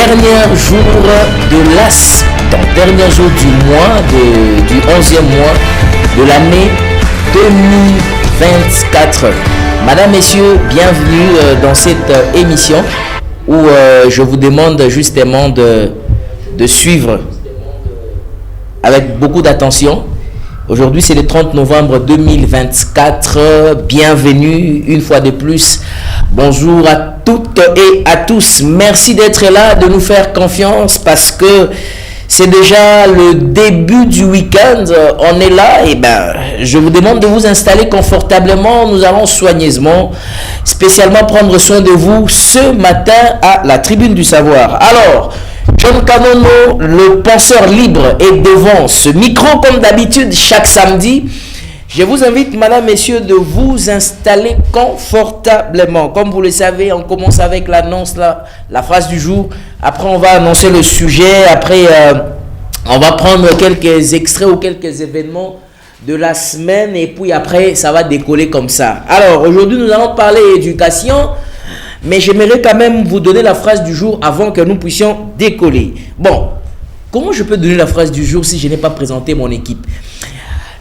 dernier jour de dernier jour du mois, du 11e mois de l'année 2024. Madame, messieurs, bienvenue dans cette émission où je vous demande justement de suivre avec beaucoup d'attention. Aujourd'hui, c'est le 30 novembre 2024. Bienvenue une fois de plus. Bonjour à toutes et à tous. Merci d'être là, de nous faire confiance parce que c'est déjà le début du week-end. On est là et je vous demande de vous installer confortablement. Nous allons soigneusement, spécialement prendre soin de vous ce matin à la Tribune du Savoir. Alors, John Kanono, le penseur libre, est devant ce micro comme d'habitude chaque samedi. Je vous invite, madame, messieurs, de vous installer confortablement. Comme vous le savez, on commence avec l'annonce, la phrase du jour. Après, on va annoncer le sujet. Après, on va prendre quelques extraits ou quelques événements de la semaine. Et puis après, ça va décoller comme ça. Alors, aujourd'hui, nous allons parler éducation. Mais j'aimerais quand même vous donner la phrase du jour avant que nous puissions décoller. Bon, comment je peux donner la phrase du jour si je n'ai pas présenté mon équipe?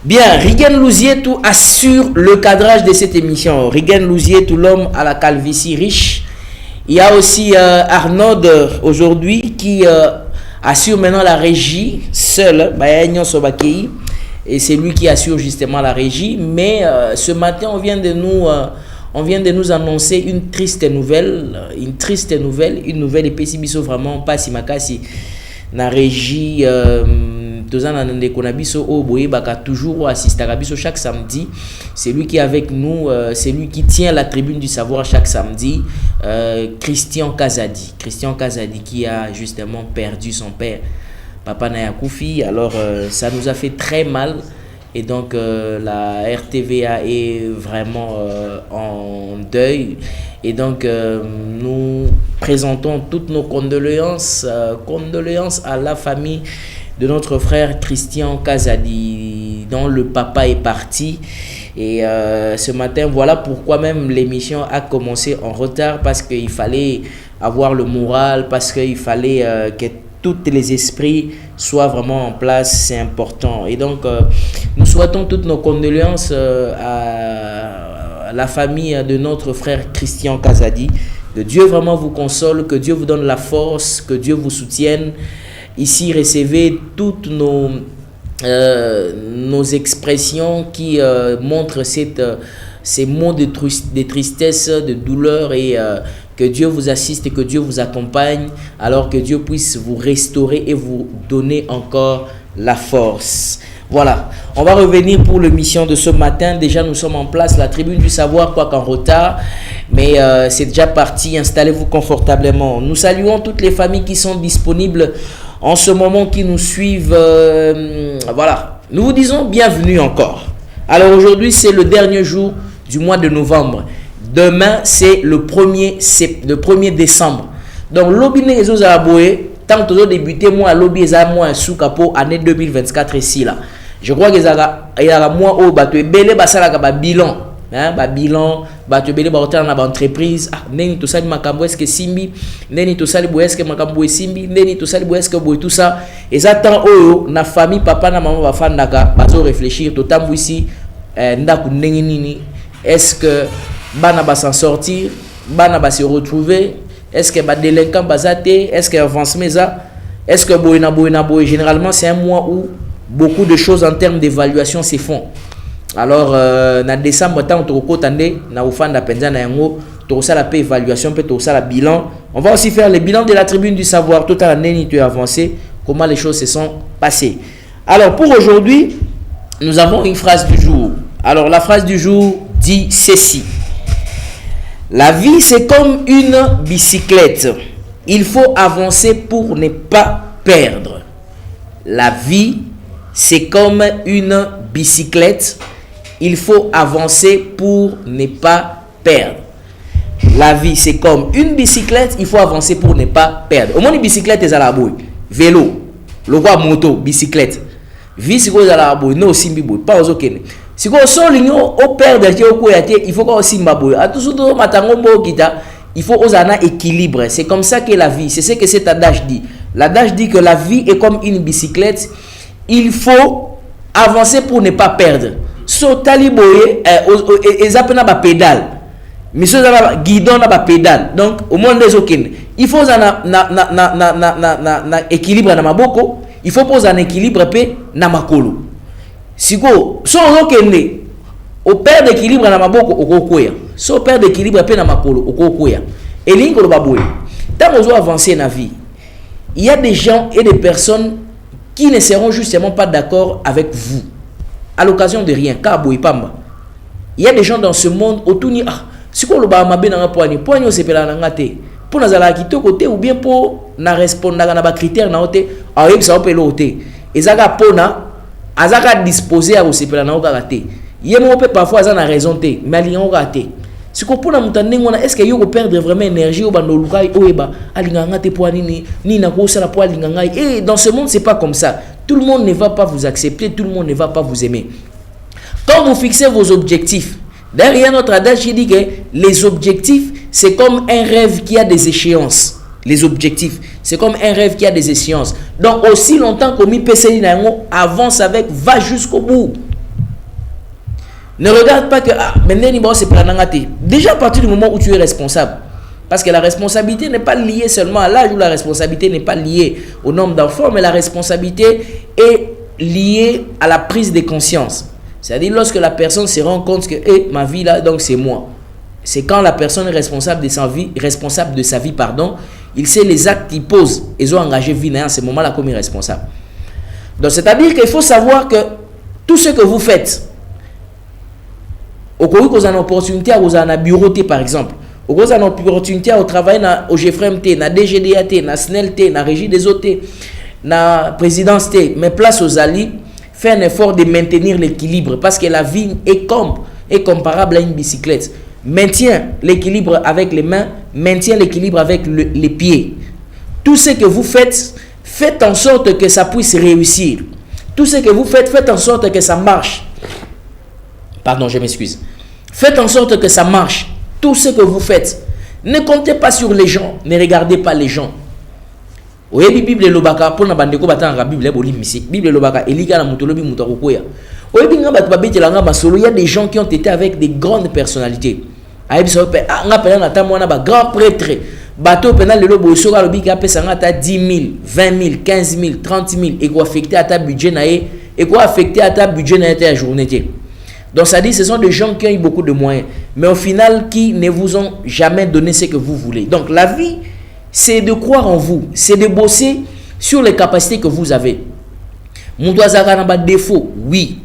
Bien, Rigen Louzietou assure le cadrage de cette émission. Rigen Louzietou, l'homme à la calvitie riche. Il y a aussi Arnaud aujourd'hui qui assure maintenant la régie seul. Et c'est lui qui assure justement la régie. Mais ce matin, on vient de nous annoncer une triste nouvelle, une nouvelle épée vraiment pas si makasi na régie toujours assister à chaque samedi. C'est lui qui est avec nous, c'est lui qui tient la Tribune du Savoir chaque samedi. Christian Kazadi qui a justement perdu son père, Papa Naya Koufi. Alors ça nous a fait très mal. Et donc la RTVA est vraiment en deuil. Et donc nous présentons toutes nos condoléances à la famille de notre frère Christian Kazadi, dont le papa est parti. Et ce matin, voilà pourquoi même l'émission a commencé en retard, parce qu'il fallait avoir le moral, parce qu'il fallait que tous les esprits soient vraiment en place, c'est important. Et donc, nous souhaitons toutes nos condoléances à la famille de notre frère Christian Kazadi. Que Dieu vraiment vous console, que Dieu vous donne la force, que Dieu vous soutienne. Ici, recevez toutes nos expressions qui montrent ces mots de tristesse, de douleur et que Dieu vous assiste et que Dieu vous accompagne, alors que Dieu puisse vous restaurer et vous donner encore la force. Voilà, on va revenir pour l'émission de ce matin. Déjà, nous sommes en place, la Tribune du Savoir, quoique en retard, mais c'est déjà parti. Installez-vous confortablement. Nous saluons toutes les familles qui sont disponibles en ce moment, qui nous suivent. Voilà, nous vous disons bienvenue encore. Alors aujourd'hui, c'est le dernier jour du mois de novembre. Demain, c'est le 1er décembre. Donc, lobby les aboué, tant que vous débutez, moi, lobby les moi sous capot année 2024 ici là. Je crois que il y a moi au bateau belé basala ka bilan, bilan, bateau belé ba hôtel na ba entreprise, neni to sali makambo eske simbi, neni to sali bo eske makambo simbi, neni to sali bo eske bo tout ça. Et ça tant oyo na famille papa na maman ba fandaka bazo réfléchir to tambu ici ndaku neni nini. Est-ce que bana va s'en sortir, bana va se retrouver, est-ce que ba délinquant bazaté, est-ce que avance mesa, est-ce que boina généralement c'est un mois où beaucoup de choses en termes d'évaluation se font. Alors na décembre tant to kotande na ufanda penza na yango to ça la paix évaluation peut to ça la bilan. On va aussi faire le bilan de la Tribune du Savoir tout à l'année tu avancé, comment les choses se sont passées. Alors pour aujourd'hui, nous avons une phrase du jour. Alors la phrase du jour dit ceci: la vie, c'est comme une bicyclette. Il faut avancer pour ne pas perdre. La vie, c'est comme une bicyclette. Il faut avancer pour ne pas perdre. La vie, c'est comme une bicyclette. Il faut avancer pour ne pas perdre. Au moins, une bicyclette, c'est à la boue. Vélo, le roi moto, bicyclette. Vie, c'est à la boue. Non, simbi boue. Pas aux autres. Si vous avez un père de il faut que vous simba boue. À tout ce matango kita il faut oser un équilibre. C'est comme ça que la vie, c'est ce que cet adage dit. L'adage dit que la vie est comme une bicyclette. Il faut avancer pour ne pas perdre. So taliboye ils appellent na pédale. Mais so na guidon na pédale. Donc au monde des aucun. Il faut na équilibre na maboko, il faut poser un équilibre pe na makolo. Siko so okende au perdre d'équilibre na maboko okokoya. So perdre d'équilibre pe na makolo okokoya. Et lingo lo baboye. Tant on doit avancer dans la vie, il y a des gens et des personnes qui ne seront justement pas d'accord avec vous à l'occasion de rien. Il y a des gens dans ce monde autour de si on le bat ma bien poignée poignée c'est pas la ngate pour nous aller quitter côté ou bien pour na répondre na ba critère na oté ah oui ça peut l'oté et ça ga pona azaka disposer à aussi pas na ngate yemo peut parfois ça na raison té mais ali ngate si ko pona mutande ngona est-ce que yo ko perdre vraiment énergie au bando lukai oeba ali ngate po nini ni na ko sala po ali ngai et dans ce monde c'est pas comme ça. Tout le monde ne va pas vous accepter, tout le monde ne va pas vous aimer. Quand vous fixez vos objectifs, derrière notre adage, il dit que les objectifs, c'est comme un rêve qui a des échéances. Les objectifs, c'est comme un rêve qui a des échéances. Donc, aussi longtemps que mi PCI avance avec, va jusqu'au bout. Ne regarde pas que, maintenant, c'est pas déjà à partir du moment où tu es responsable. Parce que la responsabilité n'est pas liée seulement à l'âge, ou la responsabilité n'est pas liée au nombre d'enfants, mais la responsabilité est liée à la prise de conscience. C'est-à-dire lorsque la personne se rend compte que ma vie là, donc c'est moi. C'est quand la personne est responsable de sa vie, il sait les actes qu'il pose. Ils ont engagé vie à ce moment-là comme irresponsable. Donc c'est-à-dire qu'il faut savoir que tout ce que vous faites, au cas où vous avez une opportunité, vous avez un bureau par exemple. Vous avez une opportunité au travail au GFRMT, na DGDAT, na SNELT, na Régie des OT, na Présidence T, mais place aux alliés, fait un effort de maintenir l'équilibre parce que la vie est comparable à une bicyclette. Maintient l'équilibre avec les mains, maintient l'équilibre avec les pieds. Tout ce que vous faites, faites en sorte que ça puisse réussir. Tout ce que vous faites, faites en sorte que ça marche. Pardon, je m'excuse. Faites en sorte que ça marche. Tout ce que vous faites, ne comptez pas sur les gens, ne regardez pas les gens. Oui, Bible lobaka pour na bandeko batanga Bible bolimisi. Bible lobaka elika na mutolobi mutakokoya. Oui, binga batu babetela nga masolo, il y a des gens qui ont été avec des grandes personnalités. Aïbiso pe nga pena na tamona ba grand prêtre. Bateau pena lelo bosoka lobika pesa nga ta 10 000, 20 000, 15 000, 30 000 et quoi affecter à ta budget nae et quoi affecter à ta budget nae ta journée. Donc ça dit ce sont des gens qui ont eu beaucoup de moyens mais au final qui ne vous ont jamais donné ce que vous voulez. Donc la vie c'est de croire en vous, c'est de bosser sur les capacités que vous avez. Mon doigt a des défauts, oui,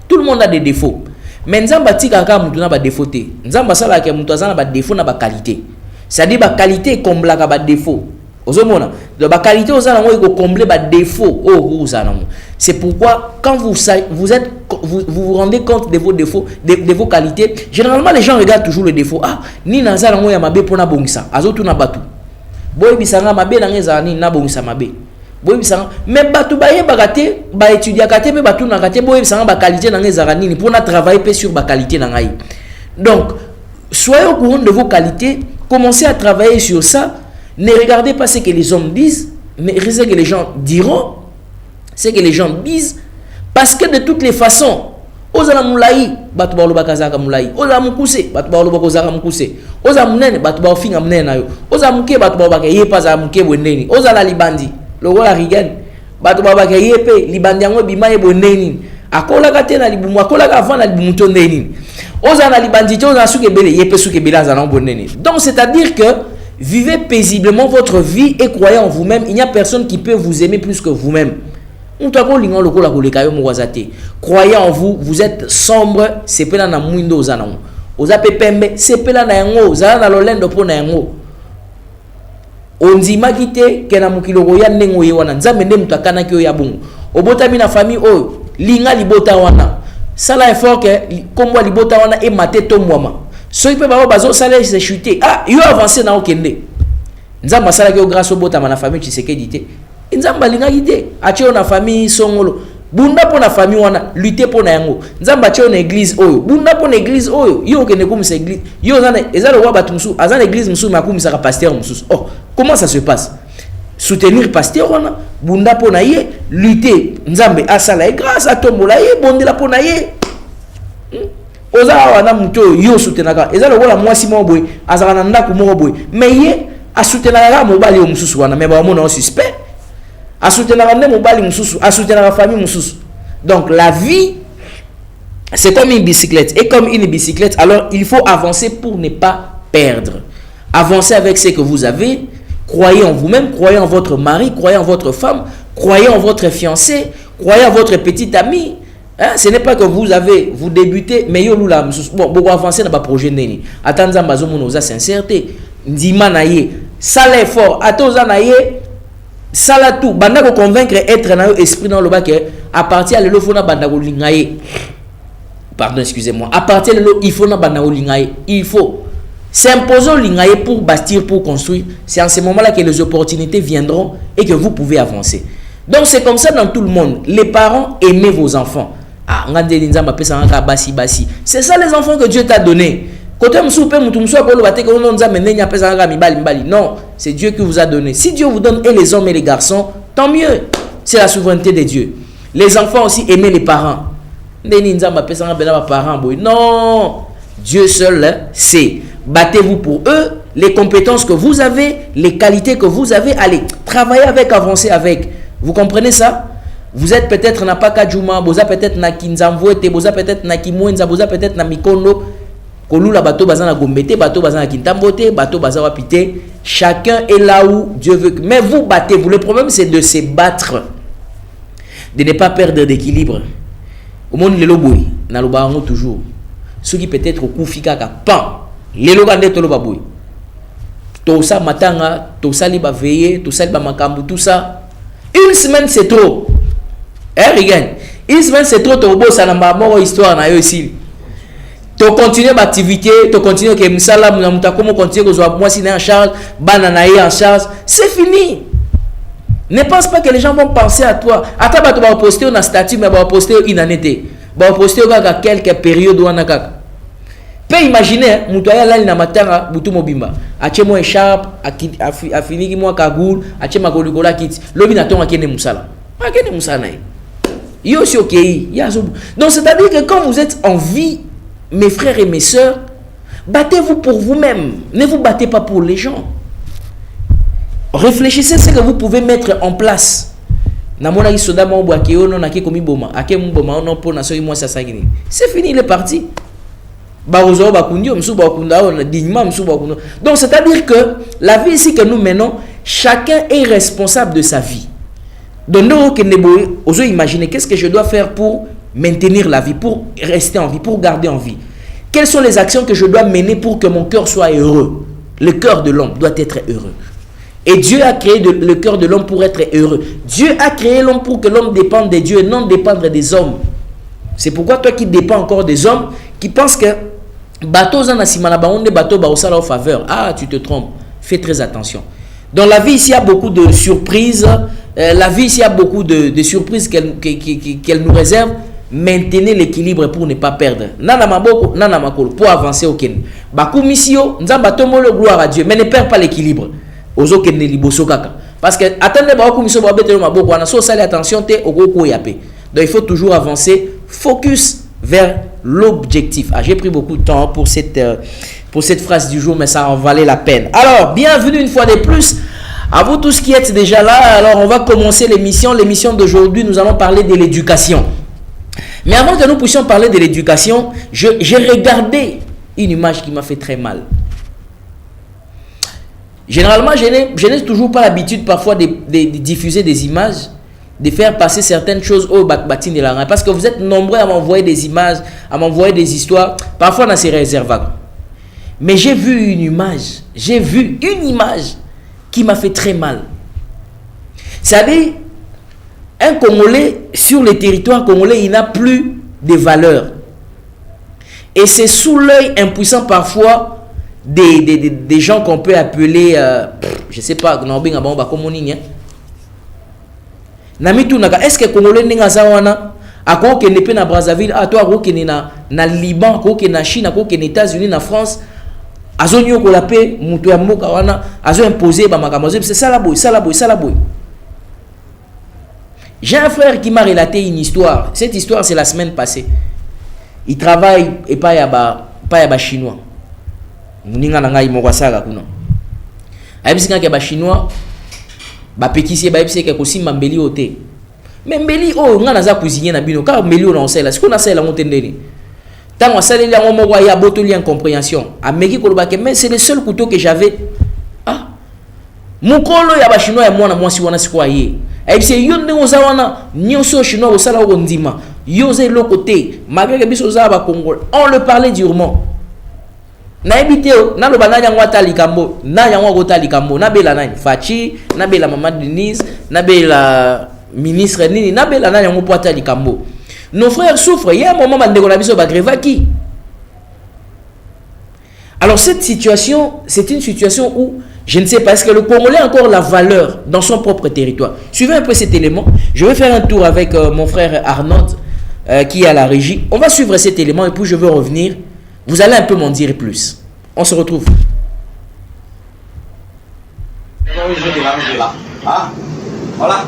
tout le monde a des défauts. Mais nzamba tika ka mutu na ba défaut te. Nzamba sala ke mutu azana ba défaut na ba qualité. C'est-à-dire ba qualité comble ka ba défaut. Ozomona, de ba qualité ozana ngo iko combler ba défaut oh ozana. C'est pourquoi quand vous vous rendez compte de vos défauts, de vos qualités, généralement les gens regardent toujours le défaut. Ah, ni nazala ngo ya mabe pona bongisa. Azotu na batu. Boy bisanga mabe na ngeza ni na bongisa mabe. Boy bisanga mais batu baye bagate ba étudier kate pe batu na kate boy bisanga ba qualité na ngeza ni pour na travailler pe sur ba qualité na ngai. Donc soyez au courant de vos qualités, commencez à travailler sur ça. Ne regardez pas ce que les hommes disent, mais ce que les gens diront, ce que les gens disent, parce que de toutes les façons, ozala mulai batu ba loba kazaka mulai, oza mukuse batu ba loba kozaka mukuse, oza munene batu ba finga munene nayo, oza muke batu ba ke yepa za muke bweneni, oza la libandi logola rigani batu ba ke yepe libandi yango bimaye bweneni, akola ka tena libumu akola ka vana libumu tondeni, oza na libandi to oza suke bele yepe suke bela za na bweneni. Donc c'est à dire que vivez paisiblement votre vie et croyez en vous-même. Il n'y a personne qui peut vous aimer plus que vous-même. Croyez en vous, vous êtes sombre, c'est pas na mwindo zanango. Ozape pembe, c'est pas na yango, zana lolendo po na yango. Onzima kite kena mukilo ya nengo yewana, nzambe nde mutakana kyo ya bungu. Obotami na famille oyo, linga libota wana. Sala effort ke komwa libota wana e mate to mwama. So ipe baba bazo salaire se chuter. Ah, yo avancer na okende. Nzamba sala ke grâce au botama na famille Tshisekedi te. Nzamba linga ide. Ache na famille Songolo. Bunda pour la famille wana, lutter pour na yango. Nzamba tio na église oyo. Bunda pour na église oyo. Yo ke ne kumisa église. Yo zana ezalo wa batumsu, azana église musu ma kumisa ka pasteur musu. Oh, comment ça se passe? Soutenir pasteur wana, bunda pour na ye, lutter. Nzambe asala grâce à tombola ye, bondela pour na ye. Oza wana muto yo soutenaka. Ezalo wala mwasi mo boy, azana na ndako mo boy. Mais ye a soutenaka mobali yo mususu wana, mais ba mo na suspect. A soutenir la mobile mususu, a soutenir la famille mususu. Donc la vie, c'est comme une bicyclette. Et comme une bicyclette, alors il faut avancer pour ne pas perdre. Avancez avec ce que vous avez. Croyez en vous-même, croyez en votre mari, croyez en votre femme, croyez en votre fiancé, croyez en votre petit ami. Hein? Ce n'est pas que vous débutez, mais yo lula mususu. Bon, beaucoup avancer dans le projet neni. Attendez, bazo monoza sincérité. Ndima na ye, sale effort, atoza na ye. Ça là tout, banda ko convaincre être dans l'esprit dans le bas que à partir de l'ofona banda ko lingaye. Pardon, excusez-moi. À partir de l'eau, il faut na banda ko lingaye. Il faut s'imposer lingaye pour bâtir, pour construire. C'est en ce moment-là que les opportunités viendront et que vous pouvez avancer. Donc c'est comme ça dans tout le monde. Les parents, aimez vos enfants. Ah, c'est ça les enfants que Dieu t'a donné. Non, c'est Dieu qui vous a donné. Si Dieu vous donne et les hommes et les garçons, tant mieux. C'est la souveraineté de Dieu. Les enfants aussi, aimez les parents. Non, Dieu seul sait. Battez-vous pour eux, les compétences que vous avez, les qualités que vous avez. Allez, travaillez avec, avancez avec. Vous comprenez ça? Vous êtes peut-être na Pakajuma, vous êtes peut-être na Kinzamvoete, vous êtes peut-être na Kimwenza, vous êtes peut-être na Mikono. Kolula bato bazana gombete, bato bazana kintambote, bato bazawa pité. Chacun est là où Dieu veut. Mais vous battez-vous. Le problème c'est de se battre, de ne pas perdre d'équilibre. Au monde les loboy, na lobango toujours. Ceux qui peut-être au koufika ka pan, les logande to lobaboy. Tout ça matanga, tout ça li ba veiller, tout ça li ba makambu, tout ça. Une semaine c'est trop. Regarde. Une semaine c'est trop to bo salamba mort histoire na yo ici. Tu continues l'activité, tu continues que Moussala, comment continuer que moi si en charge, Bananaï en charge, c'est fini. Ne pense pas que les gens vont penser à toi. Attends, tu vas poster un statut, mais tu vas poster une année. Tu vas poster quelques périodes. Peut imaginer, Moutoya là, il a matanga, Boutou Mobimba. Ache moi écharpe, a fini moi cagoule, ache ma golikola kit. L'homme n'attend à Kene Moussala. À Kene Moussala. Yo si ok. Donc c'est-à-dire que quand vous êtes en vie, mes frères et mes sœurs, battez-vous pour vous-même. Ne vous battez pas pour les gens. Réfléchissez à ce que vous pouvez mettre en place. C'est fini, il est parti. Donc c'est-à-dire que la vie ici que nous menons, chacun est responsable de sa vie. Donc nous imaginez qu'est-ce que je dois faire pour maintenir la vie, pour rester en vie, pour garder en vie. Quelles sont les actions que je dois mener pour que mon cœur soit heureux? Le cœur de l'homme doit être heureux. Et Dieu a créé le cœur de l'homme pour être heureux. Dieu a créé l'homme pour que l'homme dépende de Dieu et non dépendre des hommes. C'est pourquoi toi qui dépends encore des hommes, qui penses que bateau en faveur, ah, tu te trompes. Fais très attention. Dans la vie ici, il y a beaucoup de surprises. La vie ici, il y a beaucoup de surprises qu'elle nous réserve. Maintenez l'équilibre pour ne pas perdre. Nana maboko, nana makolo, pour avancer au Ken. Baku misio, nzamba tomolo gloire à Dieu, mais ne perds pas l'équilibre. Ozo ken liboso kaka. Parce que attendez baku misio ba betelo maboko wana so sale attention te ogoko yapé. Donc il faut toujours avancer, focus vers l'objectif. Ah, j'ai pris beaucoup de temps pour cette phrase du jour, mais ça en valait la peine. Alors, bienvenue une fois de plus. À vous tous qui êtes déjà là, alors on va commencer l'émission. L'émission d'aujourd'hui, nous allons parler de l'éducation. Mais avant que nous puissions parler de l'éducation, j'ai regardé une image qui m'a fait très mal. Généralement, je n'ai toujours pas l'habitude parfois de diffuser des images, de faire passer certaines choses au bâtiment de la rue. Parce que vous êtes nombreux à m'envoyer des images, à m'envoyer des histoires. Parfois, on a ces réserves. Mais j'ai vu une image qui m'a fait très mal. C'est-à-dire, un Congolais, sur le territoire congolais, il n'a plus de valeur. Et c'est sous l'œil impuissant parfois des gens qu'on peut appeler, je ne sais pas, Namitunaka, est-ce que Congolais n'enga zawana? Ako ke nepe na Brazzaville, a toi ako ke na Liban, ako ke na Chine, ako ke na États-Unis, na France. Azo nyoko la paix, mutu ya mboka wana, azo imposer ba makambo. C'est ça la boy, ça la boy, ça la boy. J'ai un frère qui m'a relaté une histoire. Cette histoire, c'est la semaine passée. Il travaille et pas yaba chinois. Ninga nanga imoko sala kuna. Ayebisika ke ba chinois ba pekisi ba yebisika ko simba mbeli ote. Mais mbeli o nga naza cuisinier na bino ka mbeli on sala. Siko na sala ngotendeni. Tant saleli yango moko ya botoli incompréhension. Ameki ko lobake mais c'est le seul couteau que j'avais. Ah. Mukolo ya ba chinois ya mwana mwasi wana siko aye. Ayebise yo ndenge ozawana nyonso chinois osala ko ndima. Yo ze le côté malgré que biso za ba Congolais. On le parlait durement. Na ebité na lo bananya ngwata likambo na yango gota likambo na bela nani Fachi na bela Maman Denise na bela ministre nini na bela na yango poata likambo. Nos frères souffrent. Il y a un moment bandeko na biso ba grève qui. Alors cette situation, c'est une situation où je ne sais pas, est-ce que le Congolais a encore la valeur dans son propre territoire? Suivez un peu cet élément. Je vais faire un tour avec mon frère Arnaud qui est à la régie. On va suivre cet élément et puis je veux revenir. Vous allez un peu m'en dire plus. On se retrouve. Voilà.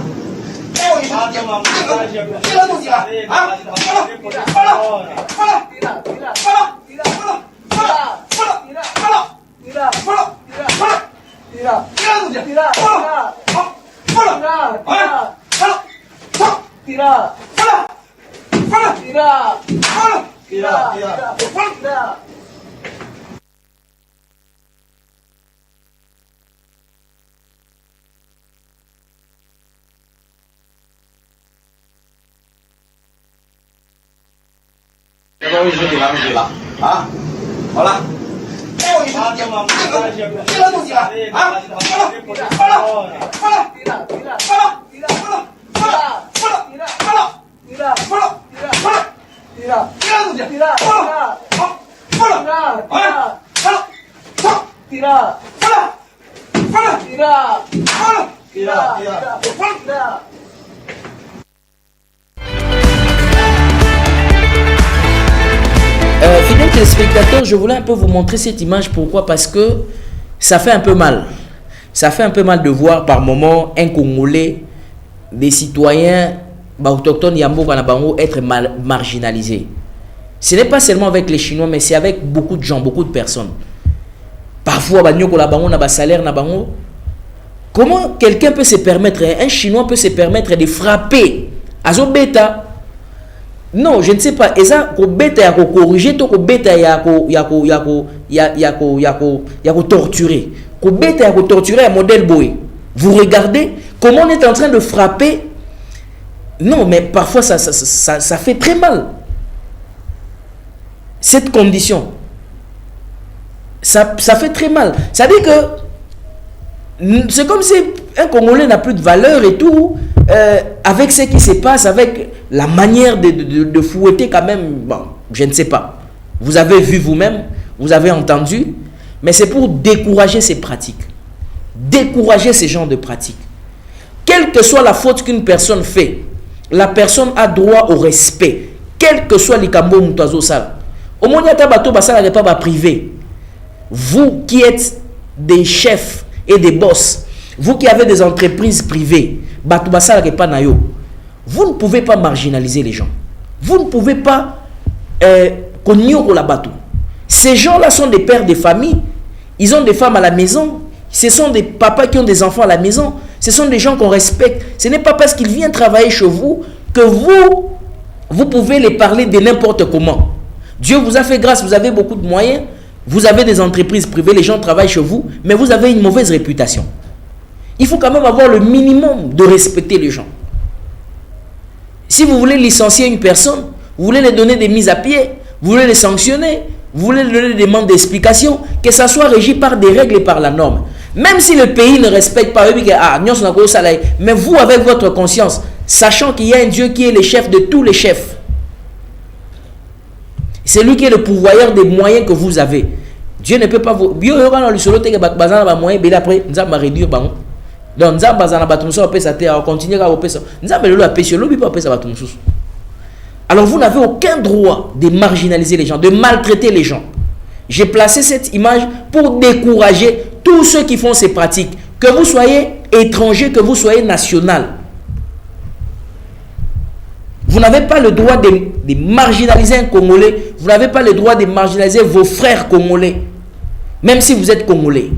Voilà. Fidèles téléspectateurs, je voulais un peu vous montrer cette image. Pourquoi? Parce que ça fait un peu mal. Ça fait un peu mal de voir par moment un Congolais, des citoyens autochtones Yambo Kanabango être marginalisés. Ce n'est pas seulement avec les Chinois, mais c'est avec beaucoup de gens, beaucoup de personnes. Parfois, salaire. Comment quelqu'un peut se permettre, un Chinois peut se permettre de frapper Azo Beta? Non, je ne sais pas. Et ça, ko beta ya ko corriger, to ko beta ya ko torturer. Ko beta ya ko torturer un modèle boy. Vous regardez comment on est en train de frapper. Non, mais parfois ça fait très mal. Cette condition, ça fait très mal. Ça veut dire que c'est comme si un Congolais n'a plus de valeur et tout. Avec ce qui se passe, avec la manière de fouetter quand même, bon, je ne sais pas. Vous avez vu vous-même, vous avez entendu, mais c'est pour décourager ces pratiques. Décourager ces genres de pratiques. Quelle que soit la faute qu'une personne fait, la personne a droit au respect. Quel que soit l'ikambo mutazo sala. Au moins, il y a bateau basala n'est pas privé. Vous qui êtes des chefs et des boss, vous qui avez des entreprises privées, vous ne pouvez pas marginaliser les gens. Vous ne pouvez pas ces gens-là sont des pères de famille. Ils ont des femmes à la maison. Ce sont des papas qui ont des enfants à la maison. Ce sont des gens qu'on respecte. Ce n'est pas parce qu'ils viennent travailler chez vous que vous pouvez les parler de n'importe comment. Dieu vous a fait grâce, vous avez beaucoup de moyens. Vous avez des entreprises privées, les gens travaillent chez vous, mais vous avez une mauvaise réputation. Il faut quand même avoir le minimum de respecter les gens. Si vous voulez licencier une personne, vous voulez lui donner des mises à pied, vous voulez les sanctionner, vous voulez lui donner des demandes d'explication, que ça soit régi par des règles et par la norme. Même si le pays ne respecte pas, mais vous, avec votre conscience, sachant qu'il y a un Dieu qui est le chef de tous les chefs, c'est lui qui est le pourvoyeur des moyens que vous avez. Dieu ne peut pas vous... Donc nzamba za na bato mususu apesa te a continuer à opesa. Nzamba lelo apesa lobi pa apesa bato mususu. Alors vous n'avez aucun droit de marginaliser les gens, de maltraiter les gens. J'ai placé cette image pour décourager tous ceux qui font ces pratiques, que vous soyez étranger, que vous soyez national. Vous n'avez pas le droit de marginaliser un Congolais. Vous n'avez pas le droit de marginaliser vos frères congolais. Même si vous êtes Congolais.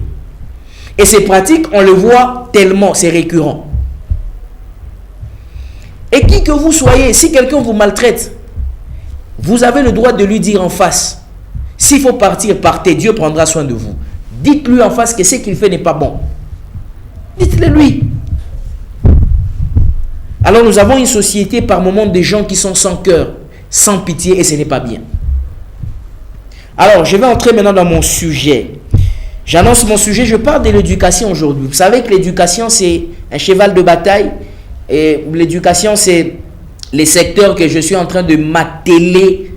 Et ces pratiques, on le voit tellement, c'est récurrent. Et qui que vous soyez, si quelqu'un vous maltraite, vous avez le droit de lui dire en face. S'il faut partir, partez. Dieu prendra soin de vous. Dites-lui en face que ce qu'il fait n'est pas bon. Dites-le lui. Alors nous avons une société par moments de gens qui sont sans cœur, sans pitié, et ce n'est pas bien. Alors je vais entrer maintenant dans mon sujet. J'annonce mon sujet, je parle de l'éducation aujourd'hui. Vous savez que l'éducation c'est un cheval de bataille. Et l'éducation c'est les secteurs que je suis en train de m'atteler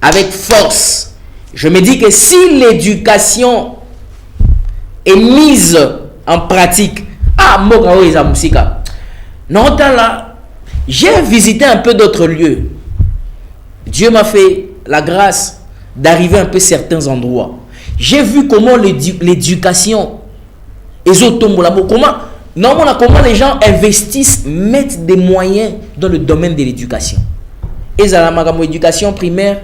avec force. Je me dis que si l'éducation est mise en pratique, non, là, j'ai visité un peu d'autres lieux. Dieu m'a fait la grâce d'arriver un peu à certains endroits. J'ai vu comment l'éducation, comment les gens investissent, mettent des moyens dans le domaine de l'éducation. Et éducation primaire,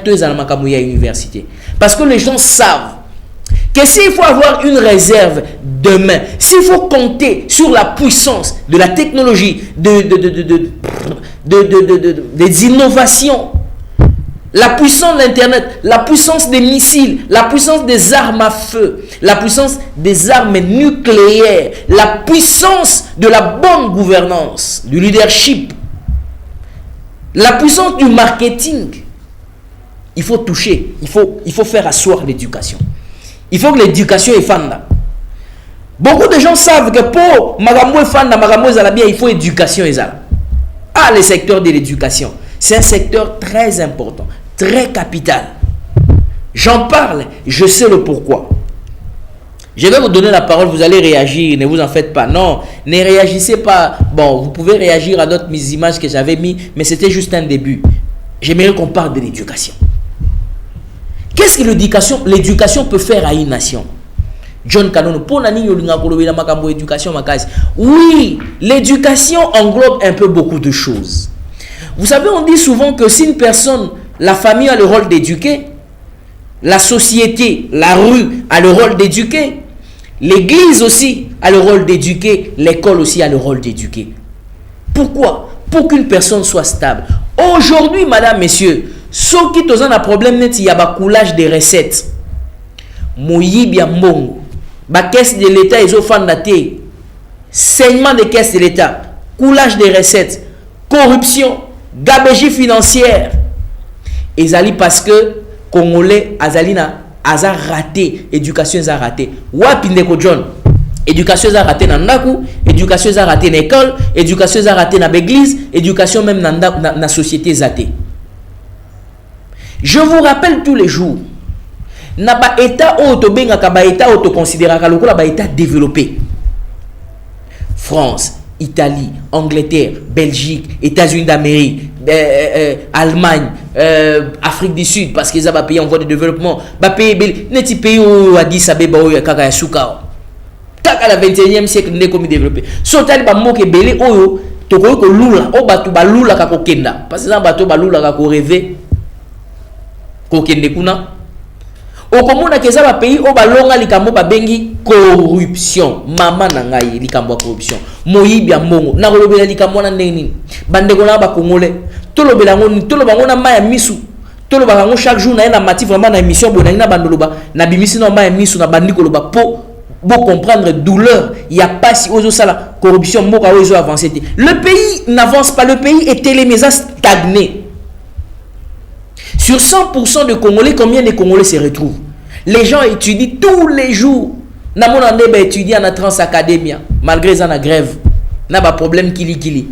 tout est université. Parce que les gens savent que s'il faut avoir une réserve demain, s'il faut compter sur la puissance de la technologie, des innovations, la puissance de l'Internet, la puissance des missiles, la puissance des armes à feu, la puissance des armes nucléaires, la puissance de la bonne gouvernance, du leadership, la puissance du marketing, il faut toucher, il faut faire asseoir l'éducation. Il faut que l'éducation est fanda. Beaucoup de gens savent que pour magambo fanda, magambo zalabia, il faut éducation ezala. Ah, le secteur de l'éducation, c'est un secteur très important, très capital. J'en parle, je sais le pourquoi. Je vais vous donner la parole, vous allez réagir, ne vous en faites pas. Non, ne réagissez pas. Bon, vous pouvez réagir à d'autres images que j'avais mis, mais c'était juste un début. J'aimerais qu'on parle de l'éducation. Qu'est-ce que l'éducation peut faire à une nation? John Kanono, pour l'éducation, oui, l'éducation englobe un peu beaucoup de choses. Vous savez, on dit souvent que si une personne, la famille a le rôle d'éduquer, la société, la rue a le rôle d'éduquer, l'église aussi a le rôle d'éduquer, l'école aussi a le rôle d'éduquer. Pourquoi? Pour qu'une personne soit stable. Aujourd'hui, madame, messieurs, ceux qui ont un problème net, il y a un coulage des recettes. Moyibia mbongo. La caisse de l'État, ils ont fait saignement des caisses de l'État, coulage des recettes, corruption, gabegie financière. Et ça parce que Congolais, Azalina, a raté, éducation a raté. Wapindeko John, éducation a raté dans Ndaku, éducation a raté dans l'école, éducation a raté dans l'église, éducation même dans la société zaté. Je vous rappelle tous les jours, n'a pas état autobenga ka ba état autoconsidéré ka lokola ba état développé. France, Italie, Angleterre, Belgique, États-Unis d'Amérique, Allemagne, Afrique du Sud, parce qu'ils ont des pays en voie de développement. Ba pays neti pays où Addis Abeba ou kaka ya suka. Kaka la 21e siècle n'est comme développé. Sotali ba moke belé oyo toko ko lula, o batu ba lula ka ko kenda. Parce que ça batu ba lula ka ko rêver. Ko kende kuna. Okomona keza ba pays o balonga likambo ba bengi corruption. Mama na ngai likambo corruption. Moyibi ya mbongo. Na kolobela likambo na ndeni. Bandeko na ba Congolais. Tolobela ngoni, toloba ngona maya misu. Toloba ngo chaque jour na na mati vraiment na émission bona na bandoloba na bimisi na maya misu na bandiko loba po bo comprendre douleur. Il y a pas si ozo sala corruption mboka ozo avancer. Le pays n'avance pas, le pays est télémesa stagné. Sur 100% de Congolais, combien de Congolais se retrouvent? Les gens étudient tous les jours. Na mon étudie à la Transacadémia, malgré ça na grève. Na ba problème kili.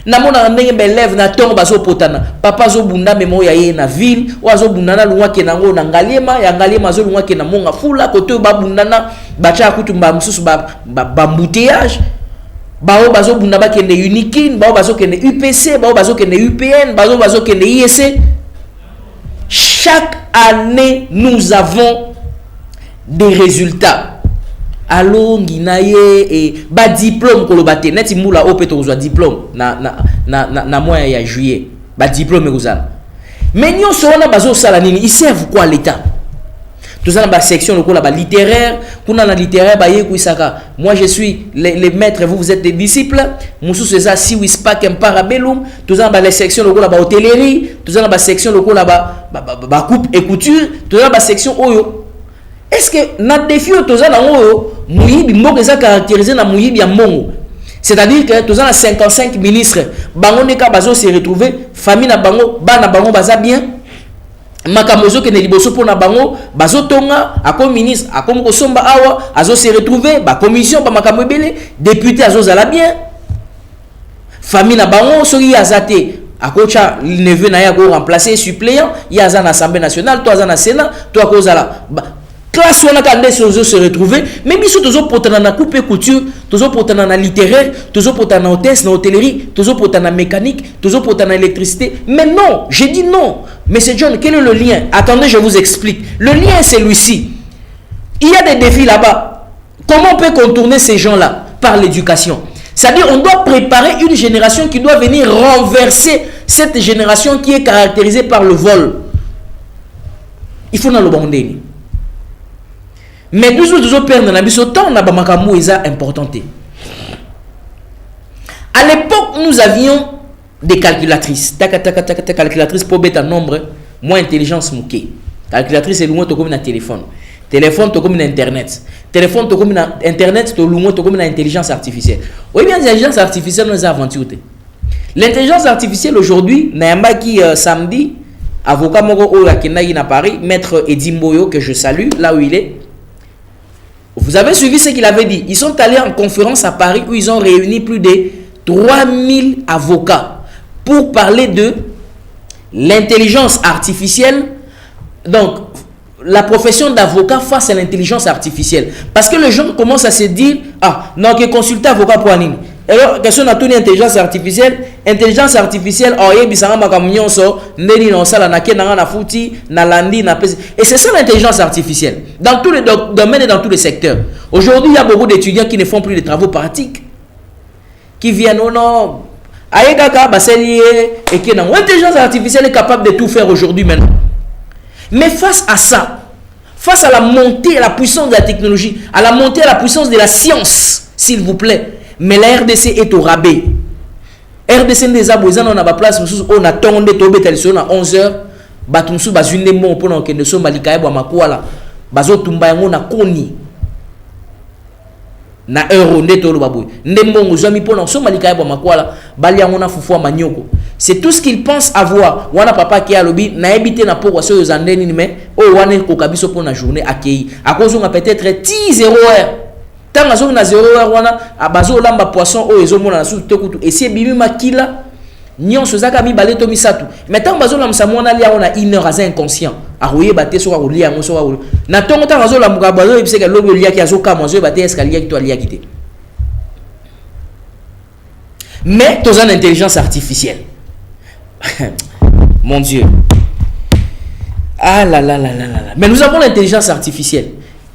namona ndenge belève na tongo bazo potana papa zo bunda memo ya ye na ville o azo bundana lungwa ke nango na ngaliema ya ngaliema zo lungwa ke na monga fula kote ba bundana bacha kutumba mususu ba embouteillage bao bazo bunda ba kende Unikin bao bazo kende UPC bao bazo kende UPN bazo kende IEC. Chaque année nous avons des résultats. Allo nginaye et ba diplôme ko lobate neti mula opeto kozwa diplôme na mois ya juillet ba diplôme kozala mais nyo sona bazo sala nini ils servent quoi l'état tout ça dans la section lokola ba littéraire kuna na littéraire ba ye kuisaka moi je suis les maîtres vous êtes des disciples musu c'est si wispak parabellum tout ça dans la section lokola ba hôtellerie tout ça dans la section lokola ba coupe et couture tout ça dans la section oyo. Est-ce que na défi toza na ngo muyibi mboko eza caractérisé na muyibi ya mongo, c'est-à-dire que toza na 55 ministres bango neka bazo se retrouver famille na bango bana bango baza bien makamozo ke ne liboso pona bango bazo tonga akom ministre akom kosomba awa azo se retrouver ba commission ba makambo ebele député azo zala bien famille na bango soki azate akocha neveu na ya ko remplacer suppléant ya za na assemblée nationale toi za na sénat toi ko zala classe on a quand se retrouver mais biso tozo potana na coupe et couture tozo potana na littéraire tozo potana na hôtesse na hôtellerie tozo potana na mécanique tozo potana na électricité. Mais non, j'ai dit non. Mais c'est John, quel est le lien? Attendez, je vous explique. Le lien c'est celui-ci. Il y a des défis là-bas. Comment on peut contourner ces gens-là? Par l'éducation. C'est-à-dire on doit préparer une génération qui doit venir renverser cette génération qui est caractérisée par le vol. Il faut dans le bandé. Mais nous devons perdre dans le temps, on a important. À l'époque, nous avions des calculatrices. Calculatrice pour mettre un nombre, moins intelligence mouké. Calculatrice, c'est loin comme un téléphone. Téléphone, c'est comme Internet. Téléphone, c'est comme Internet, c'est loin comme une intelligence artificielle. Oui, bien, l'intelligence artificielle, nous avons aventuré. L'intelligence artificielle aujourd'hui, Nayamba qui samedi, avocat Moro Olakenagi à Paris, maître Edimboyo, que je salue, là où il est. Vous avez suivi ce qu'il avait dit. Ils sont allés en conférence à Paris où ils ont réuni plus de 3000 avocats pour parler de l'intelligence artificielle. Donc, la profession d'avocat face à l'intelligence artificielle. Parce que les gens commencent à se dire, ah, non, que consulter avocat pour anime. Alors, question à toute intelligence artificielle, oh, et c'est ça l'intelligence artificielle. Dans tous les domaines et dans tous les secteurs. Aujourd'hui, il y a beaucoup d'étudiants qui ne font plus de travaux pratiques. Qui viennent, oh non, et qui l'intelligence artificielle est capable de tout faire aujourd'hui maintenant. Mais face à ça, face à la montée, à la puissance de la technologie, à la montée, à la puissance de la science, s'il vous plaît, mais la RDC est au rabais. RDC des aboisans, on a pas place, on a tombé, à 11h, batumsu bazune mo pona que ne sommes malikaye ba makwala, bazo tumba yango na koni. Na euro neto lo baboy. Ndembongo zami pona sommes malikaye ba makwala, bali yango na fufua manyoko. C'est tout ce qu'ils pensent avoir. Wana papa qui a lobby na ebité na poko so yozandeni ni mais o wana ko kabiso pona journée akei. A cause on a peut-être 10 0 heures. Tant que na 0 heure wana abazo lamba poisson o ezomona na sous tekutu et si bimi makila nyonso zaka mi baleto misatu. Mais tant bazo lamsa mona lia on a 1 heure à inconscient. A royer baté so ko lia ngo so ko. Na tongo tant bazo lamuka bazo ebise ke lobo lia ki azoka mozo baté escalier ki to lia kité. Mais tous en intelligence artificielle. Mon Dieu. Ah là là là là là. Mais nous avons l'intelligence artificielle.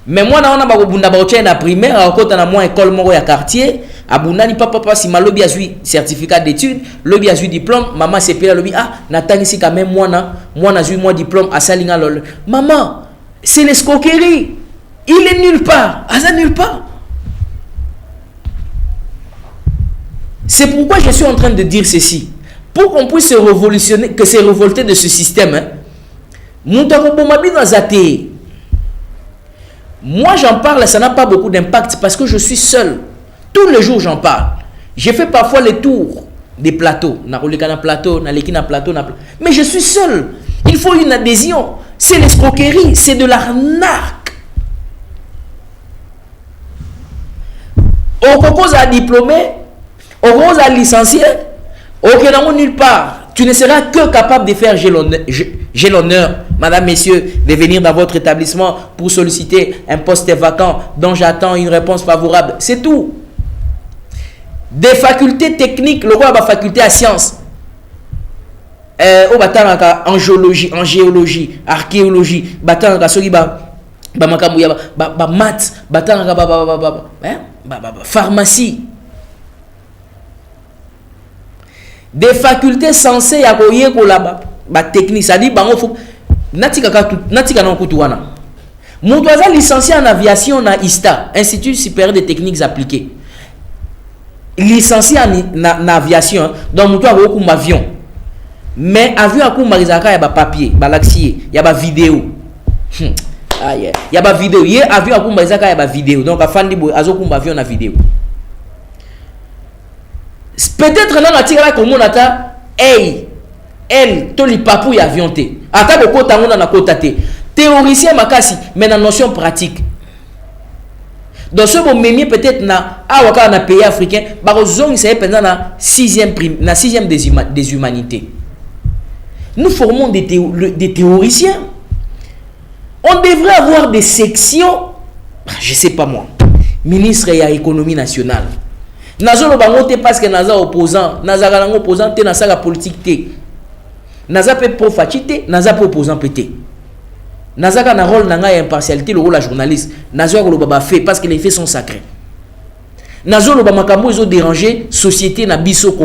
Mais moi, on a bakobunda baotia na primaire, à côté na moi école moko ya quartier, abunda ni papa si malobi azui certificat d'études, lobi azui diplôme, maman c'est pela lobi ah natangisi quand même moi na azui moi diplôme à salinga lol. Maman, c'est l'escroquerie. Il est nulle part. Asa nulle part. C'est pourquoi je suis en train de dire ceci. Pour qu'on puisse se révolutionner, que se révolter de ce système, moi j'en parle, ça n'a pas beaucoup d'impact parce que je suis seul. Tous les jours j'en parle. J'ai fait parfois les tours des plateaux. Mais je suis seul. Il faut une adhésion. C'est l'escroquerie, c'est de l'arnaque. On propose à diplômé, on propose à licencié. Ok, non, nulle part. Tu ne seras que capable de faire j'ai l'honneur, madame, messieurs, de venir dans votre établissement pour solliciter un poste vacant dont j'attends une réponse favorable. C'est tout. Des facultés techniques, le roi a faculté à sciences. En géologie, archéologie, maths, pharmacie. Des facultés censées à la technique, ça dit bango faut natika na kutuwana. Mon doigt licencié en aviation na ISTA, Institut supérieur des techniques appliquées. Licencié en aviation, donc mon doigt a avion. Mais avion a kuma rizaka ya ba papier, ba laxier, ya ba vidéo. Ah yeah. Ya ba vidéo, ye avion a kuma rizaka ya ba vidéo. Donc afandi bo azo kuma avion na vidéo. Peut-être là on a tiré comme on a hey elle to li papou y avion te ata boko tango na kota te théoricien makasi mais na notion pratique dans ce moment peut-être na awaka na pays africain ba zong c'est pendant na 6e des humanités. Nous formons des théoriciens. On devrait avoir des sections, je sais pas moi, ministre et à économie nationale. Nazo lo bangote parce que naza opposant, naza galango opposant te naza la politique te. Naza pe profachité, naza pe opposant pété. Naza ka na rôle nanga impartialité le rôle la journaliste. Nazo ko lo baba fait parce que les faits sont sacrés. Nazo lo ba makambo ils ont dérangé société na biso,